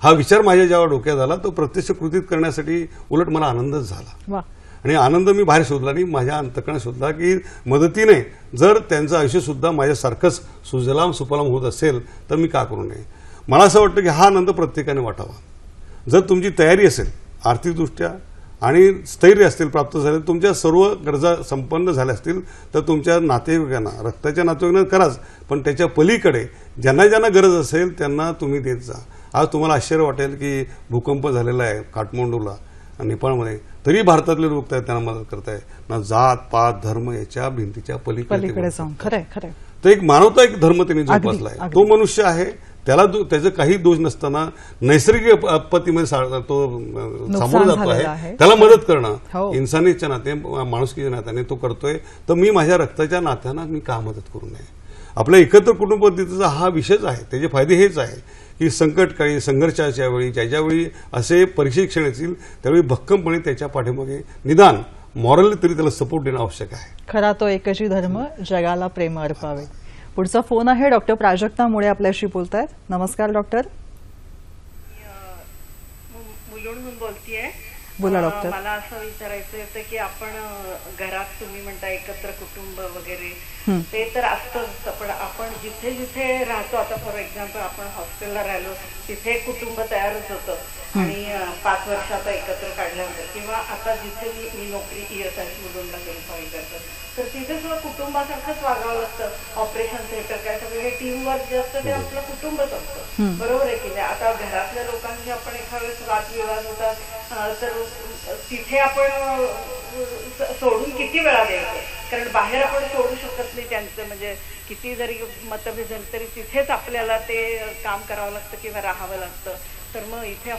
हा विचार माझ्या जेव्हा डोक्यात आला तो प्रत्यक्ष कृतीत करण्यासाठी उलट मला आनंदच झाला. आणि आनंद मी बाहेर शोधला नाही, माझ्या अंतकरणात शोधला की मदतीने जर त्यांचं आयुष्य सुद्धा माझ्यासारखंच सुजलाम सुफलाम होत असेल तर मी का करू नये. मला असं वाटतं की हा आनंद प्रत्येकाने वाटावा. जर तुमची तयारी असेल आर्थिकदृष्ट्या आणि स्थैर्य असतील प्राप्त झाले, तुमच्या सर्व गरजा संपन्न झाल्या असतील तर तुमच्या नातेवाईकांना, रक्ताच्या नातेवाईकांना कराच, पण त्याच्या पलीकडे ज्यांना ज्यांना गरज असेल त्यांना तुम्ही देत जा. आज तुम्हाला आश्चर्य वाटेल की भूकंप झालेला आहे काठमांडूला, नेपाळमध्ये, तरी भारतातले लोक त्यांना मदत करताय. ना जात पात धर्म याच्या भिंतीच्या पलीकडे जाऊन. खरंय. तर एक मानवता, एक धर्म त्यांनी जोपासला आहे. तो मनुष्य आहे, त्याला त्याचा काही दोष नसताना नैसर्गिक आपत्तीमध्ये तो सामोरं जातो आहे, त्याला मदत करणं इन्सानीच्या नाते, माणुसकीच्या नात्याने तो करतोय. तर मी माझ्या रक्ताच्या नात्यानं मी का मदत करू नये. आपल्या एकत्र कुटुंब पद्धतीचा हा विषयच आहे. त्याचे फायदे हेच आहे की संकटकाळी, संघर्षाच्या वेळी, ज्यावेळी असे परीक्षण येतील त्यावेळी भक्कमपणे त्याच्या पाठीमागे निदान मॉरली तरी त्याला सपोर्ट देणं आवश्यक आहे. खरा तो एकची धर्म, जगाला प्रेम अर्पावे. पुढचा फोन आहे. डॉक्टर प्राजक्ता मुळे आपल्याशी बोलतायत. नमस्कार डॉक्टर. मुलुंडहून बोलतीये. बोला डॉक्टर. मला असं विचारायचं होतं की आपण घरात तुम्ही म्हणता एकत्र कुटुंब वगैरे ते तर असतंच, पण आपण जिथे जिथे राहतो, आता फॉर एक्झाम्पल आपण हॉस्टेलला राहिलो तिथे कुटुंब तयारच होतं आणि 5 वर्ष आता एकत्र काढल्यानंतर, किंवा आता जिथे मी नोकरी ESI मुलुंडला क्वालिफाय करतो तर तिथे सुद्धा कुटुंबासारखंच वागावं लागतं. ऑपरेशन थिएटर काय सगळं हे टीम वर्क जे असतं ते आपलं कुटुंबच असतं, बरोबर आहे की नाही. आता घरातल्या लोकांशी आपण एखाद्या वेळेस वादविवाद होतात तर तिथे आपण सोडून किती वेळा द्यायचं, कारण बाहेर आपण सोडू शकत नाही त्यांचं, म्हणजे किती जरी मतभेद झाले तरी तिथेच आपल्याला ते काम करावं लागतं किंवा राहावं लागतं. तर मग इथे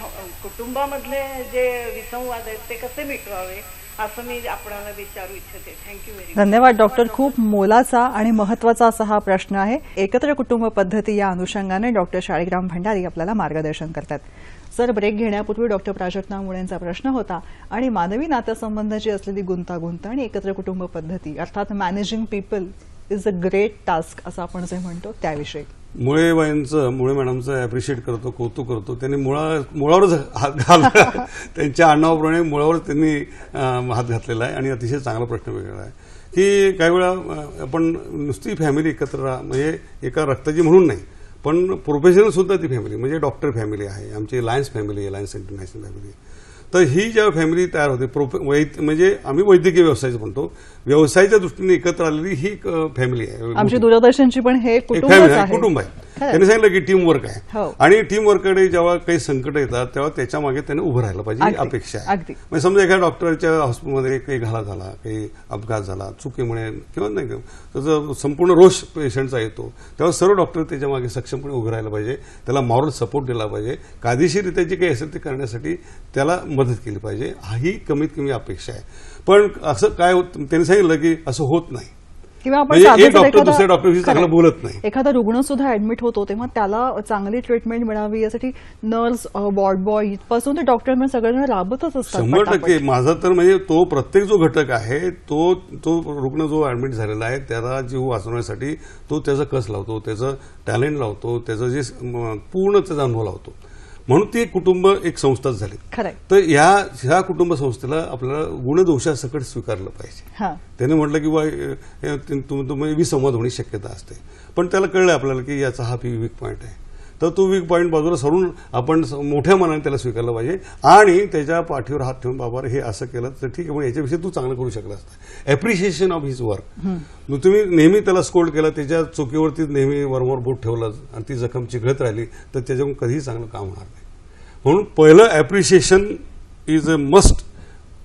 कुटुंबामधले जे विसंवाद आहेत ते कसे मिटवावे असं मी आपल्याला विचारू इच्छिते. Thank you very much. धन्यवाद डॉक्टर. खूप मोलाचा आणि महत्वाचा असा हा प्रश्न आहे. एकत्र कुटुंब पद्धती या अनुषंगाने डॉक्टर शाळीग्राम भंडारी आपल्याला मार्गदर्शन करतात. सर, ब्रेक घेण्यापूर्वी डॉक्टर प्राजक्ता मुळेंचा प्रश्न होता आणि मानवी नात्यासंबंधाची असलेली गुंतागुंत आणि एकत्र कुटुंब पद्धती अर्थात managing people is a great task असं आपण जे म्हणतो त्याविषयी. मुळे मॅडमचं अप्रिशिएट करतो, कौतुक करतो. त्यांनी मुळावरच हात घालला. त्यांच्या आडनावाप्रमाणे मुळावर त्यांनी हात घातलेला आहे आणि अतिशय चांगला प्रश्न वेगळा आहे की काही वेळा आपण नुसती फॅमिली एकत्र म्हणजे एका रक्ताची म्हणून नाही, पण प्रोफेशनल सुद्धा ती फॅमिली म्हणजे डॉक्टर फॅमिली आहे, आमची लायन्स फॅमिली आहे, लायन्स इंटरनॅशनल फॅमिली. तर ही जेव्हा फॅमिली तयार होते म्हणजे आम्ही वैद्यकीय व्यवसायाचं म्हणतो, व्यवसायाच्या दृष्टीने एकत्र आलेली ही एक फॅमिली आहे. आमची दूरदर्शनची पण हे कुटुंब आहे. त्यांनी सांगितलं की टीम वर्क आहे आणि टीम वर्ककडे जेव्हा काही संकट येतात तेव्हा त्याच्या मागे त्याने उभं राहायला पाहिजे, अपेक्षा आहे. म्हणजे समजा एखाद्या डॉक्टरच्या हॉस्पिटलमध्ये काही घाला झाला, काही अपघात झाला चुकीमुळे किंवा नाही त्याचा संपूर्ण रोष पेशंटचा येतो, तेव्हा सर्व डॉक्टर त्याच्या मागे सक्षमपणे उभं राहायला पाहिजे, त्याला मॉरल सपोर्ट दिला पाहिजे, कायदेशीररित्या जे काही असेल ते करण्यासाठी त्याला मदत केली पाहिजे, ही कमीत कमी अपेक्षा आहे. पण असं काय त्यांनी सांगितलं की असं होत नाही किंवा आपण एक डॉक्टर दुसऱ्या डॉक्टरशी चांगलं बोलत नाही. एखादा रुग्ण सुद्धा ऍडमिट होतो तेव्हा त्याला चांगली ट्रीटमेंट मिळावी यासाठी नर्स, वॉर्ड बॉय इथपासून ते डॉक्टर सगळेजण राबतच असतात. 100% माझा तर म्हणजे तो प्रत्येक जो घटक आहे तो रुग्ण जो ऍडमिट झालेला आहे त्याला जीव वाचवण्यासाठी तो त्याचा कस लावतो, त्याचं टॅलेंट लावतो, त्याचं जे पूर्ण त्याचा अनुभव लावतो. म्हणून ती कुटुंब एक संस्थाच झाली. तर ह्या कुटुंब संस्थेला आपल्याला गुणदोषासकट स्वीकारलं पाहिजे. त्याने म्हटलं की तुम्ही विसंवाद होण्याची शक्यता असते, पण त्याला कळलं आपल्याला की याचा हा वीक पॉईंट आहे, तर तो वीक पॉईंट बाजूला सरून आपण मोठ्या मनाने त्याला स्वीकारलं पाहिजे आणि त्याच्या पाठीवर हात ठेवून बाबा हे असं केलं तर ठीक आहे, मग याच्याविषयी तू चांगलं करू शकला असता. Appreciation of his work. तुम्ही नेहमी त्याला स्कोल्ड केला, त्याच्या चुकीवरती नेहमी वरवर बोट ठेवलं आणि ती जखम चिघळत राहिली तर त्याच्याकडून कधीही चांगलं काम होणार नाही. म्हणून पहिलं appreciation is a must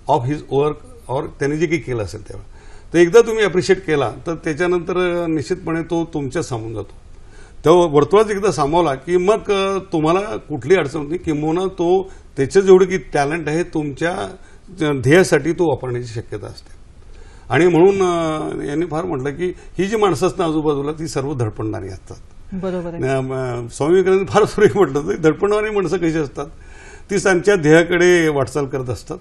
of his work, और त्याने जे काही केलं असेल तेव्हा तर एकदा तुम्ही अप्रिशिएट केला तर त्याच्यानंतर निश्चितपणे तो तुमच्या सामून जातो. तेव्हा वर्तुळात एकदा सामावला की मग तुम्हाला कुठली अडचण होती, किंवा तो त्याचं जेवढं की टॅलेंट आहे तुमच्या ध्येयासाठी तो वापरण्याची शक्यता असते. आणि म्हणून यांनी फार म्हटलं की ही जी माणसं असतात आजूबाजूला ती सर्व धडपडणारी असतात. बरोबर. स्वामी विवेकानंद फार सुरेख म्हटलं, धडपडणारी माणसं कशी असतात, ती त्यांच्या ध्येयाकडे वाटचाल करत असतात,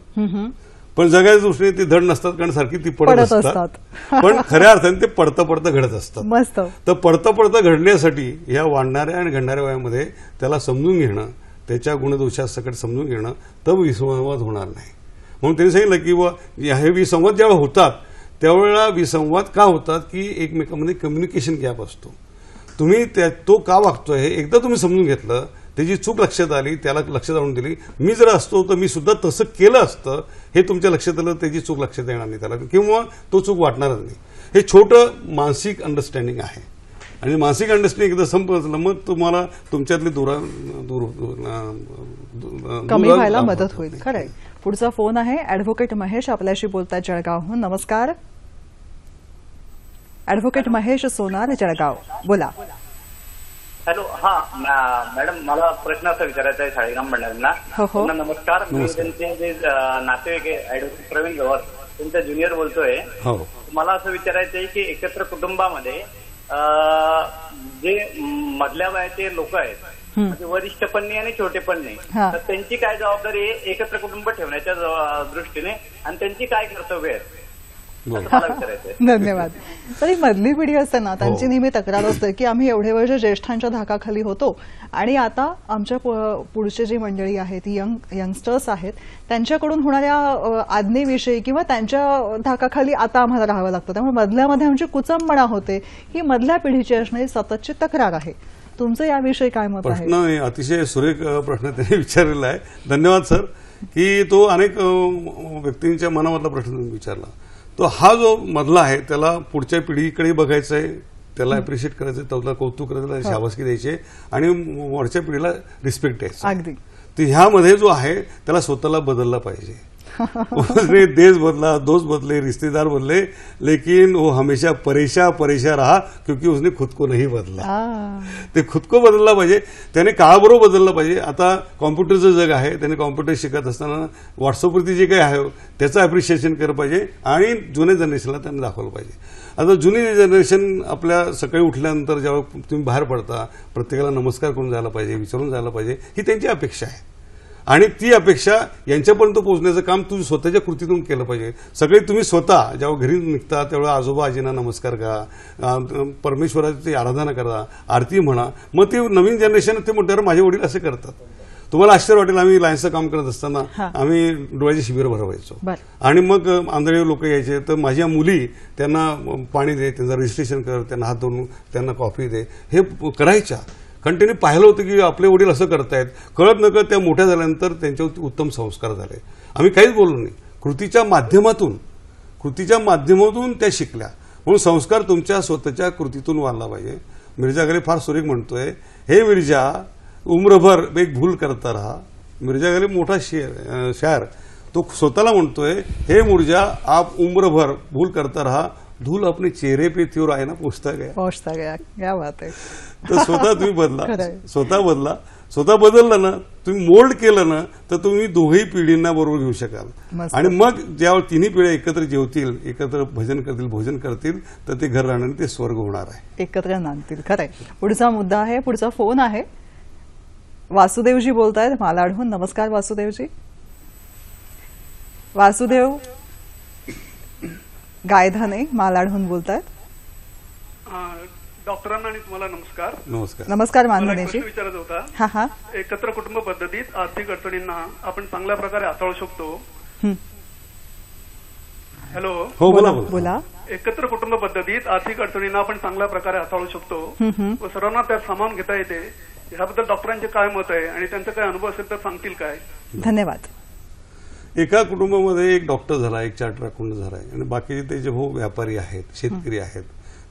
पण जगाच्या दृष्टीने ती धड नसतात कारण सारखी ती पडत असतात. पण खऱ्या अर्थाने ते पडता पडता घडत असतात. मस्त. तर पडता पडता घडण्यासाठी या वाढणाऱ्या आणि घडणाऱ्या वयामध्ये त्याला समजून घेणं, त्याच्या गुणदोषासकट समजून घेणं, तर विसंवाद होणार नाही. म्हणून त्यांनी सांगितलं की हे विसंवाद जेव्हा होतात त्यावेळेला विसंवाद का होतात की एकमेकांमध्ये कम्युनिकेशन गॅप असतो. तुम्ही तो का वागतोय हे एकदा तुम्ही समजून घेतलं, त्याची चूक लक्षात आली, त्याला लक्षात आणून दिली, मी जर असतो तर मी सुद्धा तसं केलं असतं हे तुमच्या लक्षात आलं, त्याची चूक लक्षात येणार नाही त्याला, किंवा तो चूक वाटणारच नाही. हे छोटं मानसिक अंडरस्टँडिंग आहे आणि मानसिक अंडरस्टँडिंग एकदा संपलं मग तुम्हाला तुमच्यातली कमी व्हायला मदत होईल. खरंय. पुढचा फोन आहे ऍडव्होकेट महेश आपल्याशी बोलतात जळगावहून. नमस्कार ऍडव्होकेट महेश सोनार, जळगाव, बोला. हॅलो. मॅडम मला प्रश्न असा विचारायचा आहे शाळीग्राम भंडारींना. नमस्कार. मी त्यांचे जे नातेवाईक आहे ऍडव्होकेट प्रवीण गवर त्यांचा ज्युनियर बोलतोय. मला असं विचारायचं आहे की एकत्र कुटुंबामध्ये जे मधल्या वयाचे लोक आहेत, म्हणजे वरिष्ठ पण नाही आणि छोटे पण नाही, तर त्यांची काय जबाबदारी आहे एकत्र कुटुंब ठेवण्याच्या दृष्टीने आणि त्यांची काय कर्तव्य आहेत? मला विचारायचंय. धन्यवाद. तरी मधली पिढी असते ना, त्यांची नेहमी तक्रार असते की आम्ही एवढे वर्ष ज्येष्ठांच्या धाकाखाली होतो आणि आता आमच्या पुढची जी मंडळी आहेत, यंगस्टर्स आहेत, त्यांच्याकडून होणाऱ्या आज्ञेविषयी किंवा त्यांच्या धाकाखाली आता आम्हाला राहावं लागतं. त्यामुळे मधल्यामध्ये आमची कुचंबणा होते, ही मधल्या पिढीची असणारी सततची तक्रार आहे. तुमचं याविषयी काय मत आहे? प्रश्न अतिशय सुरेख प्रश्न त्यांनी विचारलेला आहे. धन्यवाद सर, की तो अनेक व्यक्तींच्या मनामधला प्रश्न विचारला. तो हा जो मधला आहे त्याला पुढच्या पिढीकडे बघायचं आहे, त्याला अप्रिशिएट करायचं, त्याला कौतुक करायचं, शाबासकी द्यायची आणि वरच्या पिढीला रिस्पेक्ट द्यायचं. अगदी. तर ह्यामध्ये जो आहे त्याला स्वतःला बदलला पाहिजे. उसने देश बदला, दोस्त बदले, रिश्तेदार बदले, लेकिन वो हमेशा परेशा रहा क्योंकि उसने खुद को नहीं बदला. ते खुद को बदलला पाहिजे, त्याने काळाबरोबर बदलला पाहिजे. आता कॉम्प्युटरचं जग आहे, त्याने कॉम्प्युटर शिकत असताना व्हॉट्सअपवरती जे काही आहे त्याचं अप्रिशिएशन केलं पाहिजे आणि जुन्या जनरेशनला त्यांनी दाखवलं पाहिजे. आता जुनी जनरेशन आपल्या सकाळी उठल्यानंतर जेव्हा तुम्ही बाहेर पडता प्रत्येकाला नमस्कार करून जायला पाहिजे, विचारून जायला पाहिजे, ही त्यांची अपेक्षा आहे. आणि ती अपेक्षा यांच्यापर्यंत पोहोचण्याचं काम तुम्ही स्वतःच्या कृतीतून केलं पाहिजे. सगळे तुम्ही स्वतः जेव्हा घरी निघता तेव्हा आजोबा आजींना नमस्कार करा, परमेश्वराची आराधना करा, आरती म्हणा. मग ते नवीन जनरेशन ते म्हणतात माझे वडील असे करतात. तुम्हाला आश्चर्य वाटेल, आम्ही लायन्सचं काम करत असताना आम्ही डोळ्याचे शिबिर भरवायचो आणि मग आंधळे लोक यायचे, तर माझ्या मुली त्यांना पाणी दे, त्यांचं रजिस्ट्रेशन कर, त्यांना हात धुवून त्यांना कॉफी दे, हे करायच्या. कारण त्यांनी पाहिलं होतं की आपले वडील असं करतायत. कळत नकळत त्या मोठ्या झाल्यानंतर त्यांच्यावरती उत्तम संस्कार झाले. आम्ही काहीच बोललो नाही, कृतीच्या माध्यमातून त्या शिकल्या. म्हणून संस्कार तुमच्या स्वतःच्या कृतीतून वाढला पाहिजे. मिर्झा गालिब फार सुरेख म्हणतोय, हे मिर्झा उम्रभर एक भूल करता रहा. मिर्झा गालिब मोठा शायर, तो स्वतःला म्हणतोय, हे मिर्झा आप उम्रभर भूल करता रहा, धूल अपने चेहरे पे थी और आईना पोछता गया. क्या बात आहे. तर स्वतः तुम्ही बदला, स्वतः बदललं ना, तुम्ही मोल्ड केलं ना, तर तुम्ही दोघही पिढींना बरोबर घेऊ शकाल. आणि मग ज्यावेळी तिन्ही पिढ्या एकत्र जेवतील, एकत्र भोजन करतील, तर ते घर राहणार, ते स्वर्ग होणार आहे, एकत्र नांदतील. खरंय. पुढचा मुद्दा आहे, पुढचा फोन आहे. वासुदेवजी बोलतायत मालाडहून. नमस्कार वासुदेवजी. वासुदेव गायधाने मालाडहून बोलतायत. डॉक्टरांना आणि तुम्हाला नमस्कार. नमस्कार माननीयजी. विचारत होता, एकत्र कुटुंब पद्धतीत आर्थिक अडचणींना आपण चांगल्या प्रकारे हाताळू शकतो. हॅलो. हो बोला. एकत्र कुटुंब पद्धतीत आर्थिक अडचणींना आपण चांगल्या प्रकारे हाताळू शकतो व सर्वांना त्यात सामावून घेता येते. याबद्दल डॉक्टरांचे काय मत आहे आणि त्यांचा काय अनुभव असेल तर सांगतील काय? धन्यवाद. एका कुटुंबामध्ये एक डॉक्टर झाला, एक चार्टर्ड अकाउंटंट झाला आणि बाकीचे ते जे व्यापारी आहेत, शेतकरी आहेत,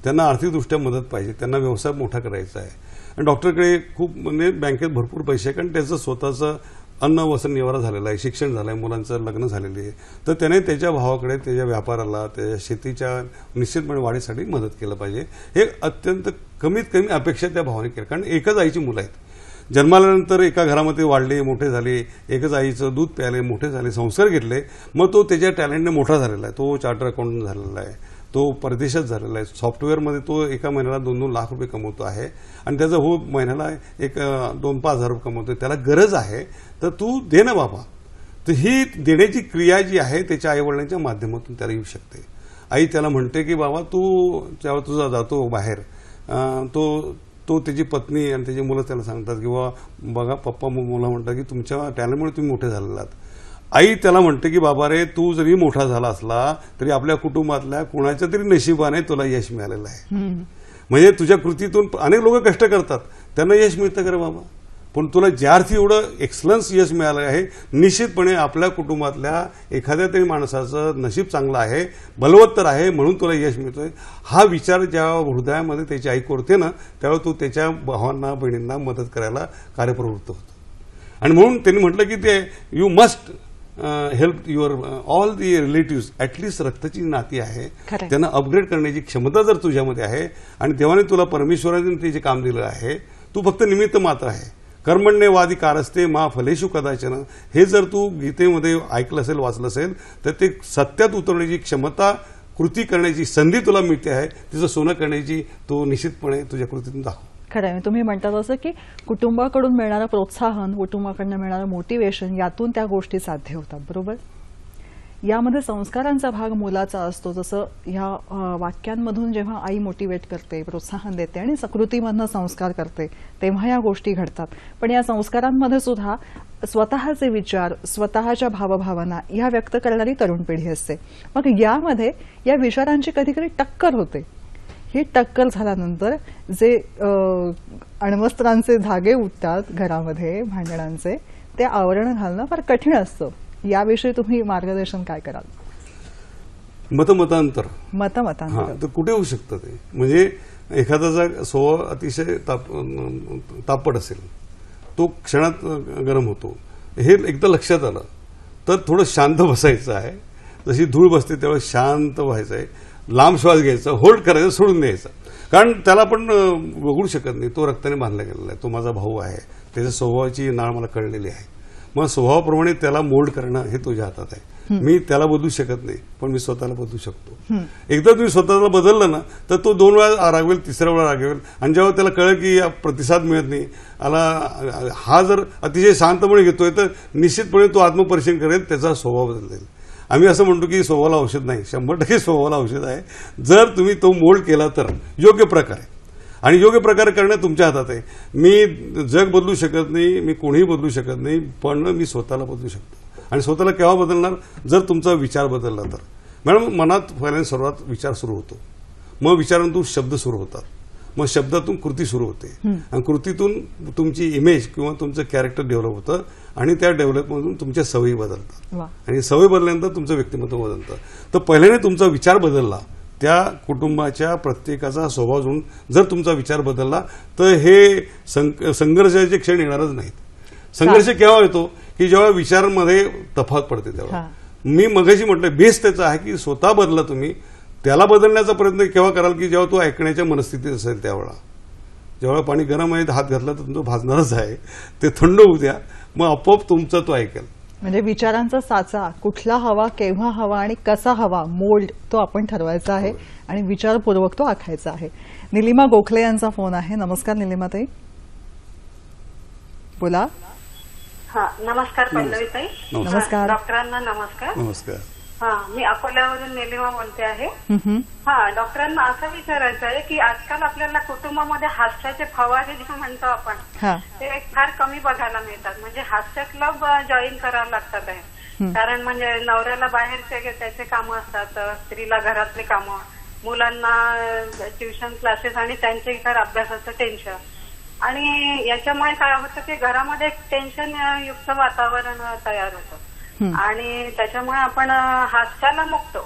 त्यांना आर्थिकदृष्ट्या मदत पाहिजे, त्यांना व्यवसाय मोठा करायचा आहे. आणि डॉक्टरकडे खूप म्हणजे बँकेत भरपूर पैसे आहे, कारण त्याचं स्वतःचं अन्न वसन निवारा झालेला आहे, शिक्षण झालं आहे, मुलांचं लग्न झालेलं आहे. तर त्याने त्याच्या भावाकडे, त्याच्या व्यापाराला, त्याच्या शेतीच्या निश्चितपणे वाढीसाठी मदत केलं पाहिजे. हे अत्यंत कमीत कमी अपेक्षा त्या भावाने केल्या. कारण एकच आईची मुलं आहेत, जन्माल्यानंतर एका घरामध्ये वाढले, मोठे झाले, एकच आईचं दूध प्याले, मोठे झाले, संस्कार घेतले. मग तो त्याच्या टॅलेंटने मोठा झालेला आहे. तो चार्टर्ड अकाउंटंट झालेला आहे, तो परदेशात झालेला आहे. सॉफ्टवेअरमध्ये तो एका महिन्याला 2-2 लाख रुपये कमवतो आहे आणि त्याचा महिन्याला एक 2-5 हजार रुपये कमवतो. त्याला गरज आहे तर तू दे ना बाबा. तर ही देण्याची क्रिया जी आहे त्याच्या आईवडिलांच्या माध्यमातून त्याला येऊ शकते. आई त्याला म्हणते की बाबा तू जेव्हा तुझा जातो बाहेर, तो त्याची पत्नी आणि त्याची मुलं त्याला सांगतात की बाबा बघा पप्पा मुलं म्हणतात की तुमच्या टॅलेंटमुळे तुम्ही मोठे झालेला आहात. आई त्याला म्हणते की बाबा रे तू जरी मोठा झाला असला तरी आपल्या कुटुंबातल्या कुणाच्या तरी नशिबाने तुला यश मिळालेलं आहे. म्हणजे तुझ्या कृतीतून अनेक लोक कष्ट करतात, त्यांना यश मिळतं का रे बाबा? पण तुला ज्या अर्थी एवढं एक्सलन्स यश मिळालं आहे, निश्चितपणे आपल्या कुटुंबातल्या एखाद्या तरी माणसाचं नशीब चांगलं आहे, बलवत्तर आहे, म्हणून तुला यश मिळतोय. हा विचार जेव्हा हृदयामध्ये त्याची आई करते ना, त्यावेळेस तो त्याच्या भावांना बहिणींना मदत करायला कार्यप्रवृत्त होतो. आणि म्हणून त्यांनी म्हटलं की ते you must help your all the relatives. At least रक्ताची नाती आहे, त्यांना अपग्रेड करण्याची क्षमता जर तुझ्यामध्ये आहे आणि देवाने तुला परमेश्वराने त्याचे काम दिलं आहे, तू फक्त निमित्त मात्र आहे. कर्मण्यवादी कारस्ते मा फलेषु कदाचन, हे जर तू गीतेमध्ये ऐकलं असेल, वाचलं असेल, तर ते सत्यात उतरण्याची क्षमता, कृती करण्याची संधी तुला मिळते आहे. तिचं सोनं करण्याची तो निश्चितपणे तुझ्या कृतीतून दाखव. खरं आहे. तुम्ही म्हणतात असं की कुटुंबाकडून मिळणारं प्रोत्साहन, कुटुंबाकडून मिळणारं मोटिवेशन, यातून त्या गोष्टी साध्य होतात. बरोबर. यामध्ये संस्कारांचा भाग मोलाचा असतो. जसं ह्या वाक्यांमधून जेव्हा आई मोटिवेट करते, प्रोत्साहन देते आणि सकृतीमधनं संस्कार करते, तेव्हा या गोष्टी घडतात. पण या संस्कारांमध्ये सुद्धा स्वतःचे विचार, स्वतःच्या भावभावना या व्यक्त करणारी तरुण पिढी असते. मग यामध्ये या विचारांची कधी कधी टक्कर होते. ही टक्कर झाल्यानंतर जे अण्वस्त्रांचे धागे उठतात घरामध्ये भांडणांचे, ते आवरण घालणं फार कठीण असतं. याविषयी तुम्ही मार्गदर्शन काय कराल? मतमतांतर मतमतांतर तर कुठे होऊ शकतं ते? म्हणजे एखाद्याचा स्वभाव अतिशय तापट असेल, तो क्षणात गरम होतो, हे एकदा लक्षात आलं तर थोडं शांत बसायचं आहे. जशी धूळ बसते तेव्हा शांत व्हायचं आहे, लांब श्वास घ्यायचा, होल्ड करायचं, सोडून द्यायचं. कारण त्याला आपण वगळू शकत नाही. तो रक्ताने बांधला गेलेला आहे, तो माझा भाऊ आहे, त्याच्या स्वभावाची नाळ मला कळलेली आहे. मग स्वभावाप्रमाणे त्याला मोल्ड करणं हे तुझ्या हातात आहे. मी त्याला बदलू शकत नाही, पण मी स्वतःला बदलू शकतो. एकदा तुम्ही स्वतःला बदललं ना तर तो 2 वेळा रागवेल, 3ऱ्या वेळा रागवेल. आणि जेव्हा त्याला कळलं की प्रतिसाद मिळत नाही, हा जर अतिशय शांतपणे घेतोय तर निश्चितपणे तो आत्मपरीक्षण करेल, त्याचा स्वभाव बदलेल. आम्ही असं म्हणतो की स्वभावाला औषध नाही, 100% स्वभावाला औषध आहे. जर तुम्ही तो मोल्ड केला तर योग्य प्रकारे, आणि योग्य प्रकारे करणं तुमच्या हातात आहे. मी जग बदलू शकत नाही, मी कोणीही बदलू शकत नाही, पण मी स्वतःला बदलू शकतो. आणि स्वतःला केव्हा बदलणार? जर तुमचा विचार बदलला तर. मॅडम, मनात पहिल्यांदा सर्वात विचार सुरू होतो, मग विचारांतून शब्द सुरू होतात, मग शब्दातून कृती सुरू होते, आणि कृतीतून तुमची इमेज किंवा तुमचं कॅरेक्टर डेव्हलप होतं, आणि त्या डेव्हलपमधून तुमच्या सवयी बदलतात, आणि सवय बदलल्यानंतर तुमचं व्यक्तिमत्व बदलतं. तर पहिल्याने तुमचा विचार बदलला, त्या कुटुंबाच्या प्रत्येकाचा स्वभाव जोडून जर तुमचा विचार बदलला तर हे संघर्षाचे क्षण येणारच नाहीत. संघर्ष केव्हा येतो? की जेव्हा विचारांमध्ये तफावत पडते तेव्हा. मी मगाशी म्हटलं, बेस त्याचा आहे की स्वतः बदला तुम्ही. त्याला बदलण्याचा प्रयत्न केव्हा कराल? की जेव्हा तो ऐकण्याच्या मनस्थितीत असेल त्यावेळा. जेव्हा पाणी गरम आहे हात घातला तर तो भाजणारच आहे, ते थंड होऊ द्या, मग आपोआप तुमचा तो ऐकेल. म्हणजे विचारांचा साचा कुठला हवा, केव्हा हवा आणि कसा हवा, मोल्ड तो आपण ठरवायचा आहे आणि विचारपूर्वक तो आखायचा आहे. निलिमा गोखले यांचा फोन आहे. नमस्कार निलिमाताई, बोला. हा, नमस्कार पल्लवीताई. नमस्कार. डॉक्टरांना नमस्कार. नमस्कार. हा, मी अकोल्यावरून निलिमा बोलते आहे. हा, डॉक्टरांना असं विचारायचं आहे की आजकाल आपल्याला कुटुंबामध्ये हास्याचे फवारे जे म्हणतो आपण, ते फार कमी बघायला मिळतात. म्हणजे हास्य क्लब जॉईन करावं लागतात आहे. कारण म्हणजे नवऱ्याला बाहेरचे त्याचे कामं असतात, स्त्रीला घरातले कामं, मुलांना ट्युशन क्लासेस आणि त्यांचे इतर अभ्यासाचं टेन्शन, आणि याच्यामुळे काय होतं की घरामध्ये एक टेन्शन युक्त वातावरण तयार होतं, आणि त्याच्यामुळे आपण हास्याला मुकतो,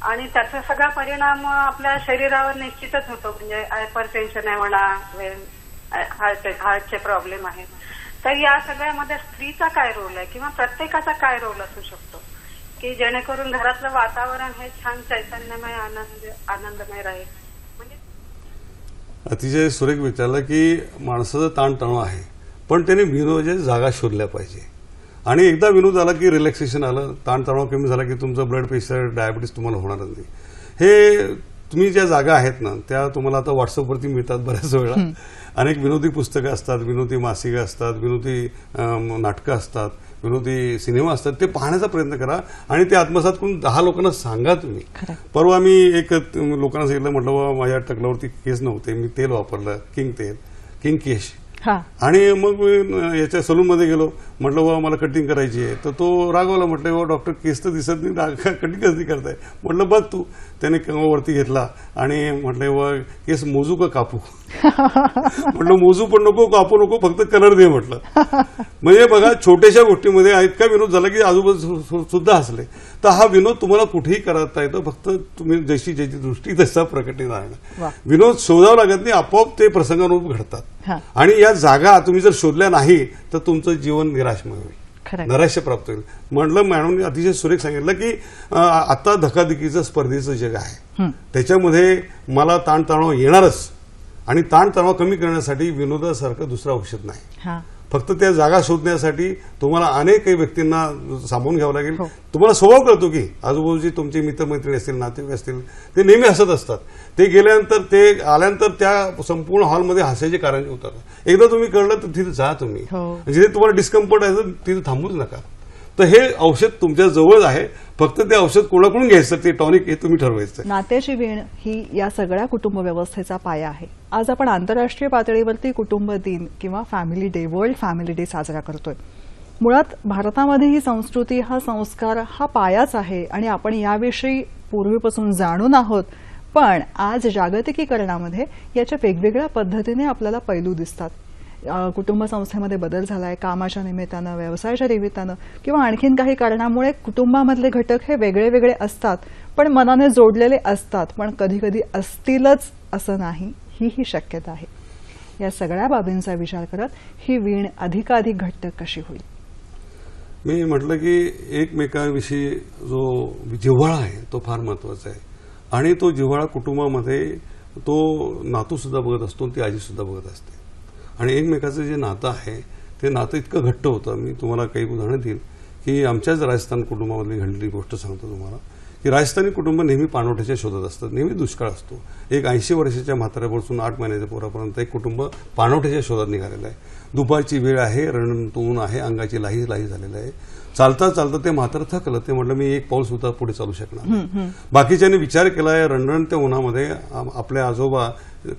आणि त्याचा सगळा परिणाम आपल्या शरीरावर निश्चितच होतो. म्हणजे हायपर टेन्शन आहे म्हणा, हार्टचे प्रॉब्लेम आहेत. तर या सगळ्यामध्ये स्त्रीचा काय रोल आहे किंवा प्रत्येकाचा काय रोल असू शकतो की जेणेकरून घरातलं वातावरण हे छान चैतन्यमय आनंदमय राहील? अतिशय सुरेख विचारलं की माणसाचा ताणतणाव आहे, पण त्याने विनोदाच्या जागा शोधल्या पाहिजे. आणि एकदा विनोद आला की रिलॅक्सेशन आलं, ताणतणाव कमी झाला की तुमचं ब्लड प्रेशर, डायबिटीस तुम्हाला होणारच नाही. हे तुम्ही ज्या जागा आहेत ना त्या तुम्हाला आता व्हॉट्सअपवरती मिळतात बऱ्याच वेळा. अनेक विनोदी पुस्तकं असतात, विनोदी मासिकं असतात, विनोदी नाटकं असतात, विनोदी सिनेमा असतात. ते पाहण्याचा प्रयत्न करा आणि ते आत्मसात करून 10 लोकांना सांगा तुम्ही. परवा मी एक लोकांना सांगितलं, म्हटलं बाबा माझ्या टकलावरती केस नव्हते, मी तेल वापरलं, किंग केश. आणि मग याच्या सलूनमध्ये गेलो, म्हटलं बाबा मला कटिंग करायची आहे. तर तो रागवला, म्हटलं बाबा डॉक्टर केस तर दिसत नाही, कटिंग कधी करताय? म्हटलं बघ तू. त्याने वरती घेतला आणि म्हटलं बाबा केस मोजू का कापू? म्हटलं मोजू पण नको, कापू नको, फक्त कलर दे म्हटलं. म्हणजे बघा, छोट्याशा गोष्टीमध्ये इतका विनोद झाला की आजूबाजू सुद्धा हसले. तर हा विनोद तुम्हाला कुठेही करता येतो, फक्त तुम्ही जशी ज्याची दृष्टी तसा प्रकटीत राहणं. विनोद शोधावं लागत नाही, आपोआप ते प्रसंगानुरूप घडतात. आणि या जागा तुम्ही जर शोधल्या नाही तर तुमचं जीवन निराशमय होईल, नैराश्य प्राप्त होईल. म्हटलं मॅडमने अतिशय सुरेख सांगितलं की आता धकाधकीचं स्पर्धेचं जग आहे, त्याच्यामध्ये मला ताणतणाव येणारच, आणि ताणतणाव कमी करण्यासाठी विनोदासारखं दुसरं औषध नाही. फक्त त्या जागा शोधण्यासाठी तुम्हाला अनेक काही व्यक्तींना सामावून घ्यावं लागेल. तुम्हाला स्वभाव कळतो की आजूबाजूचे तुमचे मित्रमैत्रिणी असतील, नातेवाईक असतील, ते नेहमी हसत असतात. ते गेल्यानंतर, ते आल्यानंतर त्या संपूर्ण हॉलमध्ये हसायचे कारण होतात. एकदा तुम्ही कळलं तर तिथे जा तुम्ही. जिथे तुम्हाला डिस्कम्फर्ट आहे तिथे थांबूच नका. तर हे औषध तुमच्या जवळ आहे, फक्त ते औषध कोणाकडून घ्यायचं ते टॉनिक हे तुम्ही ठरवायचं. नात्याची वीण ही या सगळ्या कुटुंब व्यवस्थेचा पाया आहे. आज आपण आंतरराष्ट्रीय पातळीवरती कुटुंब दिन किंवा family day, world family day साजरा करतोय. मुळात भारतामध्ये ही संस्कृती, हा संस्कार, हा पायाच आहे आणि आपण याविषयी पूर्वीपासून जाणून आहोत. पण आज जागतिकीकरणामध्ये याच्या वेगवेगळ्या पद्धतीने आपल्याला पैलू दिसतात. कुटुंब संस्थेमध्ये बदल झालाय, कामाच्या निमित्तानं, व्यवसायाच्या निमित्तानं किंवा आणखीन काही कारणामुळे कुटुंबामधले घटक हे वेगळे वेगळे असतात, पण मनाने जोडलेले असतात, पण कधी कधी असतीलच असं नाही, ही शक्यता आहे. या सगळ्या बाबींचा विचार करत ही वीण अधिकाधिक घट्ट कशी होईल. मी म्हटलं की एकमेकांविषयी जो जिव्हाळा आहे तो फार महत्वाचा आहे आणि तो जिव्हाळा कुटुंबामध्ये तो नातू सुद्धा बघत असतो, ती आजी सुद्धा बघत असते आणि एकमेकाचं जे नातं आहे ते नातं इतकं घट्ट होतं. मी तुम्हाला काही उदाहरणं देईल की आमच्याच राजस्थान कुटुंबामधली घडलेली गोष्ट सांगतो तुम्हाला की राजस्थानी कुटुंब नेहमी पाणवठ्याच्या शोधात असतात, नेहमी दुष्काळ असतो. एक 80 वर्षाच्या म्हाताऱ्यापासून 8 महिन्याच्या पोरापर्यंत एक कुटुंब पाणवठ्याच्या शोधात निघालेलं आहे. दुपारची वेळ आहे, रणतून आहे, अंगाची लाही झालेलं आहे. चालता चालता ते म्हातारं थकलं. ते म्हटलं मी एक पाऊल सुद्धा पुढे चालू शकणार. बाकीच्यांनी विचार केलाय, रणरण त्या उन्हामध्ये आपले आजोबा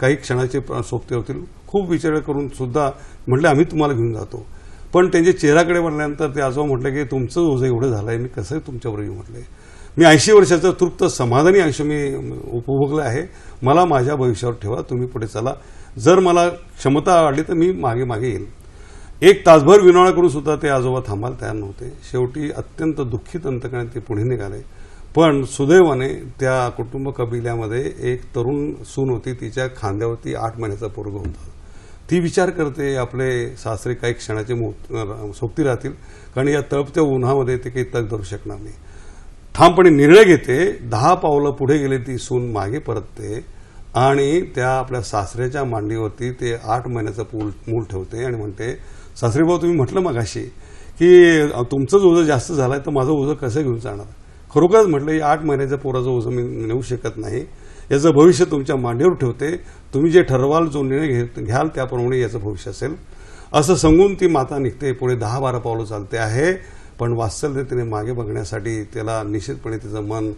काही क्षणाचे सोबते होतील, खूप विचार करून सुद्धा म्हटले आम्ही तुम्हाला घेऊन जातो. पण त्यांच्या चेहऱ्याकडे म्हणल्यानंतर ते आजोबा म्हटले की तुमचं ओझं एवढं झालंय, मी कसं तुमच्याबरोबर येऊ म्हटले. मी 80 वर्षाचं तृप्त समाधानी आयुष्य मी उपभोगलं आहे. मला माझ्या भविष्यावर ठेवा, तुम्ही पुढे चला. जर मला क्षमता वाढली तर मी मागे मागे येईल. एक तासभर विनोळा करून सुद्धा ते आजोबा थांबायला तयार नव्हते. शेवटी अत्यंत दुःखित अंतकरणाने ते पुढे निघाले. पण सुदैवाने त्या कुटुंब कबिल्यामध्ये एक तरुण सून होती, तिच्या खांद्यावरती 8 महिन्याचा पोरगं होता. ती विचार करते आपले सासरे काही क्षणाचे सोबती राहतील, कारण या तळपत्या उन्हामध्ये ते काही तग धरू शकणार नाही. ठामपणे निर्णय घेते. 10 पावलं पुढे गेले ती सून मागे परतते आणि त्या आपल्या सासऱ्याच्या मांडीवरती ते 8 महिन्याचं मूल ठेवते आणि म्हणते, सासरेभाऊ तुम्ही म्हटलं मगाशी की तुमचं ओझं जास्त झालंय तर माझं ओझं कसं घेऊन जाणार. खरोखरच म्हटलं, या 8 महिन्याच्या पोराचं ओझं मी नेऊ शकत नाही. याचं भविष्य तुमच्या मांडीवर ठेवते. तुम्ही जे ठरवाल, जो निर्णय घ्याल त्याप्रमाणे याचं भविष्य असेल. असं सांगून ती माता निघते. पुढे 10-12 पावलं चालते आहे. पण वात्सल्यतेने मागे बघण्यासाठी त्याला निश्चितपणे तिचं मन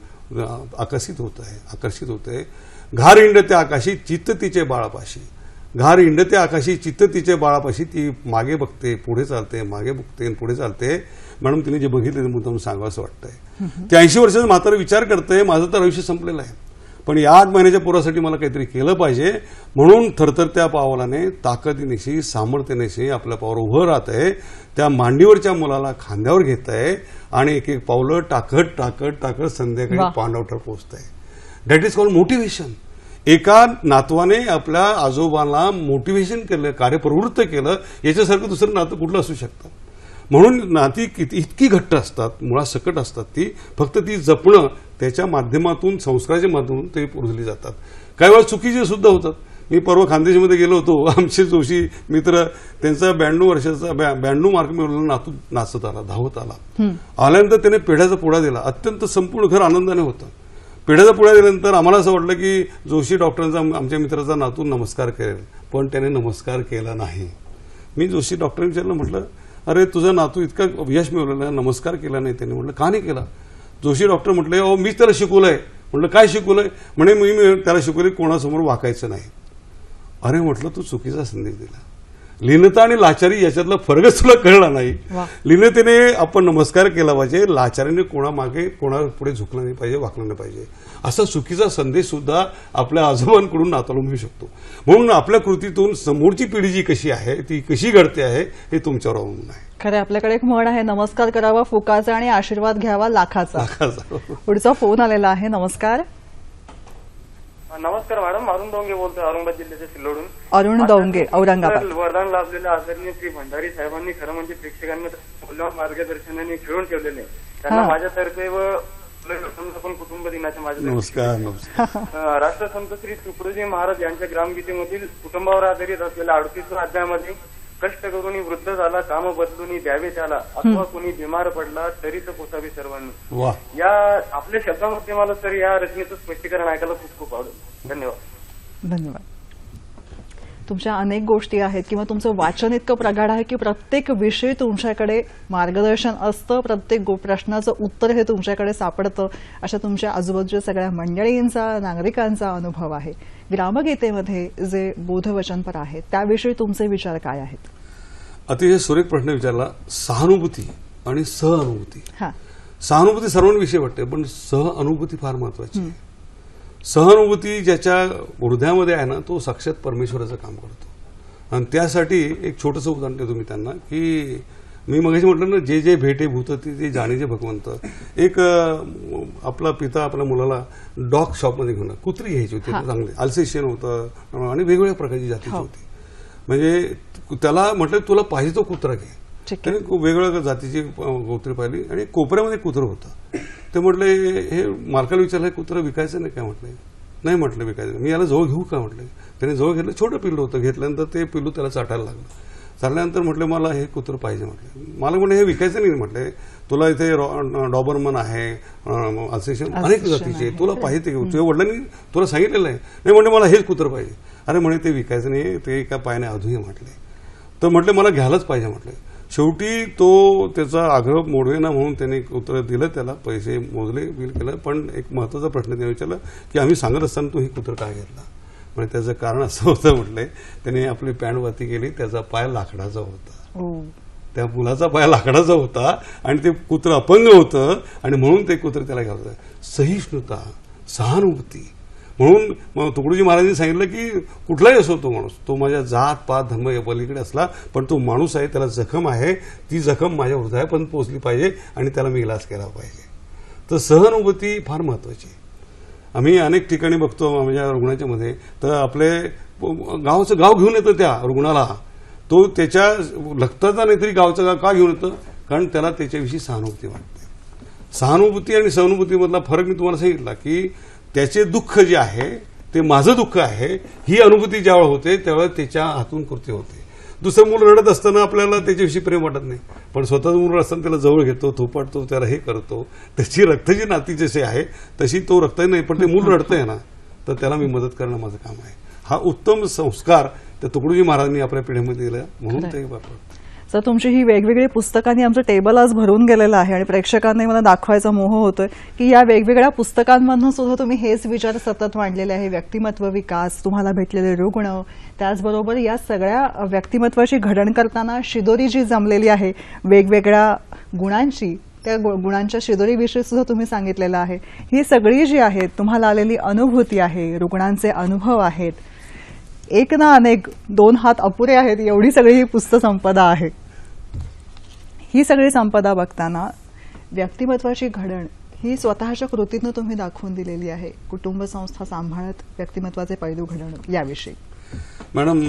आकर्षित होत आहे. घार इंडते आकाशी चित्त तिचे बाळापाशी. घार इंडते आकाशी चित्त तिचे बाळापाशी. ती मागे बघते, पुढे चालते, मागे बघते, पुढे चालते. मॅडम तिने जे बघितले ते मुद्दाम सांगावं असं वाटतंय. ते 80 वर्षाचं म्हातारं विचार करतंय, माझं तर आयुष्य संपलेलं आहे, पण या 8 महिन्याच्या पोरासाठी मला काहीतरी केलं पाहिजे. म्हणून थरथरत्या पावलाने, ताकदीनिशी, सामर्थ्यानिशी आपल्या पावावर उभं राहत आहे. त्या मांडीवरच्या मुलाला खांद्यावर घेत आहे आणि एक एक पावलं टाकत संध्याकाळी पांडवठर पोहोचत आहे. That is called motivation. एका नातवाने आपल्या आजोबांना मोटिव्हेशन केलं, कार्यप्रवृत्त केलं. याच्यासारखं दुसरं नातं कुठलं असू शकतं. म्हणून नाती इतकी घट्ट असतात, मुळासकट असतात. ती फक्त ती जपणं, त्याच्या माध्यमातून, संस्काराच्या माध्यमातून ते पुरवली जातात. काही वेळा चुकीचे सुद्धा होतात. मी परवा खानदेशमध्ये गेलो होतो. आमचे जोशी मित्र, त्यांचा 92 वर्षाचा 92 मार्क मिळवलेला नातू नाचत आला, धावत आला. आल्यानंतर त्याने पेढ्याचा पोळा दिला. अत्यंत संपूर्ण घर आनंदाने होतं. पेढ्याचा पोळा दिल्यानंतर आम्हाला असं वाटलं की जोशी डॉक्टरांचा, आमच्या मित्राचा नातू नमस्कार करेल, पण त्याने नमस्कार केला नाही. मी जोशी डॉक्टरांनी विचारलं, म्हटलं अरे तुझा नातू इतका यश मिळवलेला, नमस्कार केला नाही त्याने. म्हटलं का नाही केला. जोशी डॉक्टर म्हटले, अहो मीच त्याला शिकवलंय. म्हटलं काय शिकवलंय. म्हणे मी त्याला शिकवले कोणासमोर वाकायचं नाही. अरे म्हटलं तू चुकीचा संदेश दिला. लीनता आणि लाचारी याच्यातला फरकच तुला कळला नाही. लीनतेने आपण नमस्कार केला पाहिजे, लाचारीने कोणामागे, कोणा पुढे झुकलं नाही पाहिजे, वाकलं नाही पाहिजे. असा चुकीचा संदेश सुद्धा आपल्या आजोबांकडून नाताला मिळू शकतो. म्हणून आपल्या कृतीतून समोरची पिढी जी कशी आहे, ती कशी घडते आहे, हे तुमच्यावर अवलंबून आहे. खरं आपल्याकडे एक म्हण आहे, नमस्कार करावा फुकाचा आणि आशीर्वाद घ्यावा लाखाचा. पुढचा फोन आलेला आहे. नमस्कार. नमस्कार मॅडम, अरुण डोंगे बोलतोय, औरंगाबाद जिल्ह्याच्या सिल्लोडून. अरुण डोंगे, औरंगाबाद. वरदान लाभलेल्या आदरणीय श्री भंडारी साहेबांनी खरं म्हणजे प्रेक्षकांना मूल्यवान मार्गदर्शनाने खेळून ठेवलेले. त्यांना माझ्यातर्फे व कुटुंब दिनाच्या माझ्या नमस्कार. राष्ट्रसंत श्री तुकडोजी महाराज यांच्या ग्रामगीतेमधील कुटुंबावर आधारित असलेल्या 38व्या अध्यायामध्ये कष्ट करून वृद्ध झाला, काम बदलून द्यावे त्याला, अथवा कोणी बिमार पडला तरीच पोसावी सर्वांनी. या आपल्या शब्दामध्ये मला तर या रचनेचं स्पष्टीकरण ऐकायला खूप खूप आवडेल. धन्यवाद. धन्यवाद. तुमच्या अनेक गोष्टी आहेत किंवा तुमचं वाचन इतकं प्रगाढ आहे की प्रत्येक विषय तुमच्याकडे मार्गदर्शन असतं, प्रत्येक प्रश्नाचं उत्तर हे तुमच्याकडे सापडतं. अशा तुमच्या आजूबाजूच्या सगळ्या मंडळींचा, नागरिकांचा अनुभव आहे. ग्रामगीतेमध्ये जे बोधवचनपर आहे त्याविषयी तुमचे विचार काय आहेत? अतिशय सुरेख प्रश्न विचारला. सहानुभूती आणि सहअनुभूती. सहानुभूती सर्वांविषयी वाटते, पण सहअनुभूती फार महत्वाची आहे. सहानुभूती ज्याच्या हृदयामध्ये आहे ना, तो साक्षात परमेश्वराचं काम करतो. आणि त्यासाठी एक छोटंसं उदाहरण देतो मी त्यांना, की मी मगाशी म्हटलं ना, जे जे भेटे भूत ते जाणीचे भगवंत. एक आपला पिता आपल्या मुलाला डॉग शॉपमध्ये घेऊन कुत्री घ्यायची होती, चांगली अल्सेशियन होतं आणि वेगवेगळ्या प्रकारची जातीची होती. म्हणजे त्याला म्हटलं तुला पाहिजे तो कुत्रा घे. त्याने वेगवेगळ्या जातीची कुत्री पाहिली आणि कोपऱ्यामध्ये कुत्रं होतं. ते म्हटले, हे मालकाला विचारलं, कुत्रं विकायचं नाही काय? म्हटलं नाही. म्हटलं विकायचं. मी याला जवळ घेऊ का? म्हटलं. त्याने जवळ घेतलं, छोटं पिल्लू होतं. घेतल्यानंतर ते पिल्लू त्याला चाटायला लागलं. चालल्यानंतर म्हटलं मला हे कुत्रं पाहिजे. म्हटलं मला म्हटलं हे विकायचं नाही. म्हटले तुला इथे डॉबरमन आहे, अल्सेशियन अनेक जातीचे, तुला पाहिजे ते तुझ्या वडिलांनी तुला सांगितलेलं आहे. नाही म्हणजे मला हेच कुत्रं पाहिजे. अरे म्हणे ते विकायचं नाही, ते एका पायाने अधूय. म्हटले तर म्हटले मला घ्यायलाच पाहिजे. म्हटले शेवटी तो त्याचा आग्रह मोडवेना म्हणून त्याने उत्तर दिलं, त्याला पैसे मोजले, बिल केलं. पण एक महत्वाचा प्रश्न त्याने विचारला की आम्ही सांगत असताना तू ही कुत्रं काय घेतला? म्हणजे त्याचं कारण असं होतं, म्हटलंय त्याने आपली पॅन्ट वरती केली, त्याचा पाय लाकडाचा होता. त्या मुलाचा पाय लाकडाचा होता आणि ते कुत्रं अपंग होतं आणि म्हणून ते कुत्रं त्याला घ्यावं. सहिष्णुता, सहानुभूती. म्हणून तुकडोजी महाराजांनी सांगितलं की कुठलाही असो तो माणूस, तो माझ्या जात पात धर्म या पलीकडे असला, पण तो माणूस आहे, त्याला जखम आहे, ती जखम माझ्या हृदयापर्यंत पोहोचली पाहिजे आणि त्याला मी इलाज केला पाहिजे. तर सहानुभूती फार महत्वाची. आम्ही अनेक ठिकाणी बघतो माझ्या रुग्णाच्या मध्ये, तर आपले गावचं गाव घेऊन येतं त्या रुग्णाला. तो त्याच्या लखताचा नाहीतरी गावचं गाव का घेऊन येतं? कारण त्याला त्याच्याविषयी सहानुभूती वाटते. सहानुभूती आणि सहानुभूतीमधला फरक मी तुम्हाला सांगितला की त्याचे दुःख जे आहे ते माझं दुःख आहे, ही अनुभूती ज्यावेळेला होते त्यावेळेला त्याच्या हातून कृती होते. दुसरं मूल रडत असताना आपल्याला त्याच्याविषयी प्रेम वाटत नाही, पण स्वतःचं मूल असताना त्याला जवळ घेतो, थोपाटतो, त्याला हे करतो. त्याची रक्ताची नाती जशी आहे तशी तो रक्त नाही, पण ते मूल रडतंय ना, तर त्याला मी मदत करणं माझं काम आहे. हा उत्तम संस्कार त्या तुकडोजी महाराजांनी आपल्या पिढीमध्ये दिला, म्हणून ते वापरतो. सर तुमची ही वेगवेगळी पुस्तकांनी आमचं टेबल आज भरून गेलेलं आहे आणि प्रेक्षकांनाही मला दाखवायचा मोह होतोय की या वेगवेगळ्या पुस्तकांमधून सुद्धा तुम्ही हेच विचार सतत मांडलेले आहे. व्यक्तिमत्व विकास, तुम्हाला भेटलेले रुग्ण, त्याचबरोबर या सगळ्या व्यक्तिमत्वाची घडण करताना शिदोरी जी जमलेली आहे वेगवेगळ्या गुणांची, त्या गुणांच्या शिदोरीविषयी सुद्धा तुम्ही सांगितलेलं आहे. ही सगळी जी आहेत तुम्हाला आलेली अनुभूती आहे, रुग्णांचे अनुभव आहेत, एक ना अनेक, दोन हात अपुरे आहेत एवढी सगळी ही पुस्तक संपदा आहे. ही सगळी संपदा बघताना व्यक्तिमत्वाची घडण ही स्वतःच्या कृतीतून तुम्ही दाखवून दिलेली आहे. कुटुंब संस्था सांभाळत व्यक्तिमत्वाचे पैलू घडवणं याविषयी. मॅडम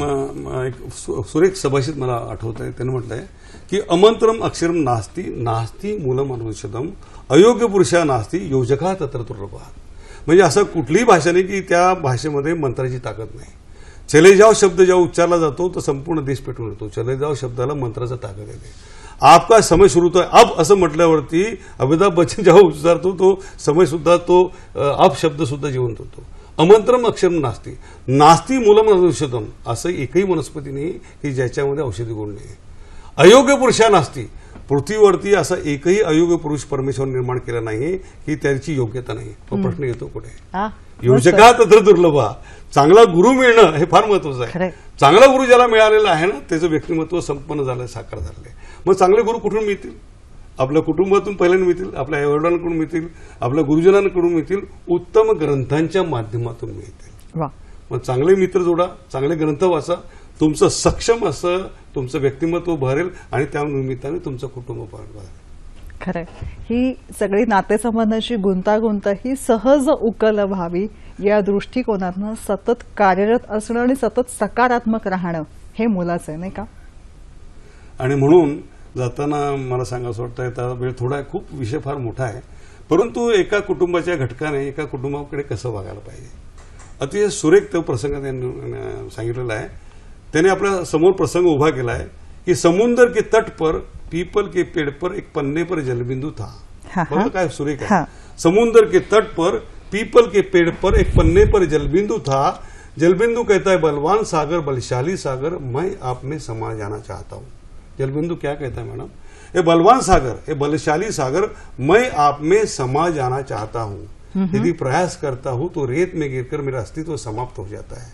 एक सुरेख सभाषित मला आठवत आहे, त्यानं म्हटलंय की अमंत्रम अक्षरम नास्ती नास्ती मूलमनुष्यदम अयोग्य पुरुषा नास्ती योजका तत्र दुर्लभा. म्हणजे असं कुठलीही भाषा नाही की त्या भाषेमध्ये मंत्राची ताकद नाही. चले जाओ शब्द जेव्हा उच्चारला जातो तो संपूर्ण देश पेटून येतो. चले जाओ शब्दाला मंत्राचा ताकद येते. आपका समय सुरू होतोय अब असं म्हटल्यावरती अमिताभ बच्चन जेव्हा उच्चारतो तो समय सुद्धा, तो अब शब्द सुद्धा जिवंत होतो. अमंत्रम अक्षरम नास्ती नास्ती मूलम औषधम, असं एकही वनस्पती नाही की ज्याच्यामध्ये औषधी गुण नाही. अयोग्य पुरुषा नास्ती, पृथ्वीवरती असा एकही अयोग्य पुरुष परमेश्वर निर्माण केला नाही की त्याची योग्यता नाही. तो प्रश्न येतो कुठे? योजका तत्र दुर्लभा. चांगला गुरु मिळणं हे फार महत्वाचं आहे. चांगला गुरु ज्याला मिळालेला आहे ना, त्याचं व्यक्तिमत्व संपन्न झालंय, साकार झालंय. मग चांगले गुरु कुठून मिळतील? आपल्या कुटुंबातून पहिल्यांदा मिळतील, आपल्या आईवडिलांकडून मिळतील, आपल्या गुरुजनांकडून मिळतील, उत्तम ग्रंथांच्या माध्यमातून मिळतील. मग चांगले मित्र जोडा, चांगले ग्रंथ वाचा, तुमचं सक्षम असं तुमचं व्यक्तिमत्व भरेल आणि त्या निमित्ताने तुमचं कुटुंब भरेल. खरंय. ही सगळी नातेसंबंधाची गुंतागुंत ही सहज उकल व्हावी या दृष्टिकोनातनं सतत कार्यरत असणं आणि सतत सकारात्मक राहणं हे मोलाचं आहे, नाही का? आणि म्हणून जाताना मला सांगायचं वाटतं, त्याचा वेळ थोडा, खूप विषय फार मोठा आहे, परंतु एका कुटुंबाच्या घटकाने एका कुटुंबाकडे कसं वागायला पाहिजे अतिशय सुरेख तो प्रसंग त्यांनी सांगितलेला आहे. त्याने आपल्या समोर प्रसंग उभा केला आहे की समुद्र के तट पर पीपल के पेड़ पर एक पन्ने पर जलबिंदू था. बघा काय सुरेख आहे. समुद्र के तट पर पीपल के पेड़ पर एक पन्ने पर जलबिंदू था, जलबिंदु कहता है बलवान सागर बलशाली सागर मैं आप में समा जाना चाहता हूँ। जलबिंदु क्या कहता है मैडम? ये बलवान सागर, ये बलशाली सागर मैं आप में समा जाना चाहता हूँ। यदि प्रयास करता हूँ तो रेत में गिरकर मेरा अस्तित्व समाप्त हो जाता है।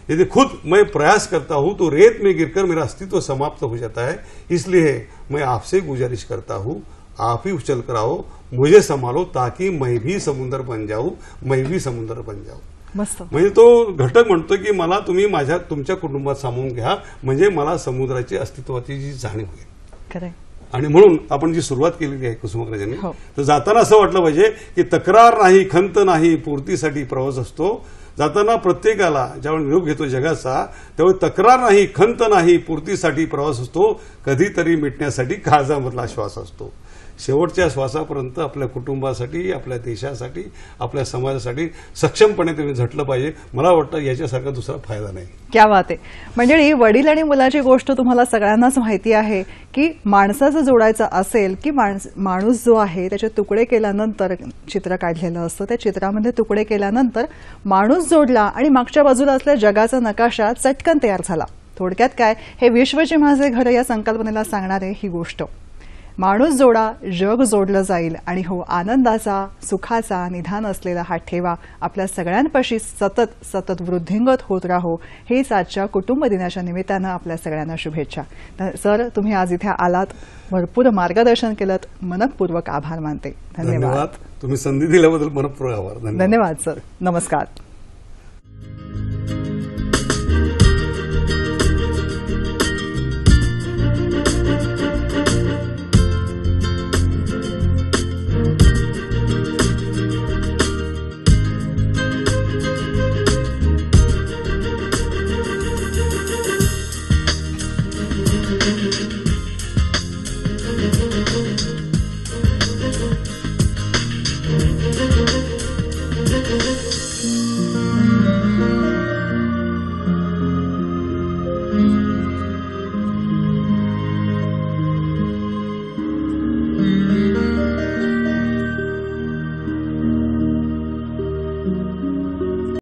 यदि खुद मैं प्रयास करता हूं तो रेत में गिरकर मेरा अस्तित्व समाप्त हो जाता है। इसलिए मैं आपसे गुजारिश करता हूं, आप ही उछल कर आओ, मुझे संभालो ताकि मैं भी समुद्र बन जाऊं, मैं भी समुद्र बन जाऊं। मस्त. म्हणजे तो घटक म्हणतो की मला तुम्ही तुमच्या कुटुंबात सामावून घ्या, म्हणजे मला समुद्राची अस्तित्वाची जी जाणीव होईल. खरं. आणि म्हणून आपण जी सुरुवात केलेली आहे कुसुमाग्रजांनी, तर जाताना असं वाटलं पाहिजे की तक्रार नाही, खंत नाही, पूर्तीसाठी प्रवास असतो. जाताना प्रत्येकाला ज्यावेळी निरोप घेतो जगाचा, त्यावेळी तक्रार नाही, खंत नाही, पूर्तीसाठी प्रवास असतो, कधीतरी मिटण्यासाठी काळजामधला श्वास असतो. शेवटच्या श्वासापर्यंत आपल्या कुटुंबासाठी, आपल्या देशासाठी, आपल्या समाजासाठी सक्षमपणे त्यांनी झटलं पाहिजे. मला वाटतं याच्यासारखा दुसरा फायदा नाही. क्या बात आहे. मंडळी, वडील आणि मुलाची गोष्ट तुम्हाला सगळ्यांनाच माहिती आहे की माणसाचं जोडायचं असेल की माणूस जो आहे त्याचे तुकडे केल्यानंतर चित्र काढलेलं असतं, त्या चित्रामध्ये तुकडे केल्यानंतर माणूस जोडला आणि मागच्या बाजूला असलेल्या जगाचा नकाशा चटकन तयार झाला. थोडक्यात काय, हे विश्वचे माझे घर या संकल्पनेला सांगणारे ही गोष्ट. माणूस जोडा, जग जोडलं जाईल. आणि हो, आनंदाचा, सुखाचा निधान असलेला हा ठेवा आपल्या सगळ्यांपाशी सतत सतत वृद्धिंगत होत राहो, हेच आजच्या कुटुंब दिनाच्या निमित्तानं आपल्या सगळ्यांना शुभेच्छा. सर, तुम्ही आज इथे आलात, भरपूर मार्गदर्शन केलं, मनपूर्वक आभार मानते. धन्यवाद. तुम्ही संधी दिल्याबद्दल मनपूर्वक आभार. धन्यवाद सर. नमस्कार.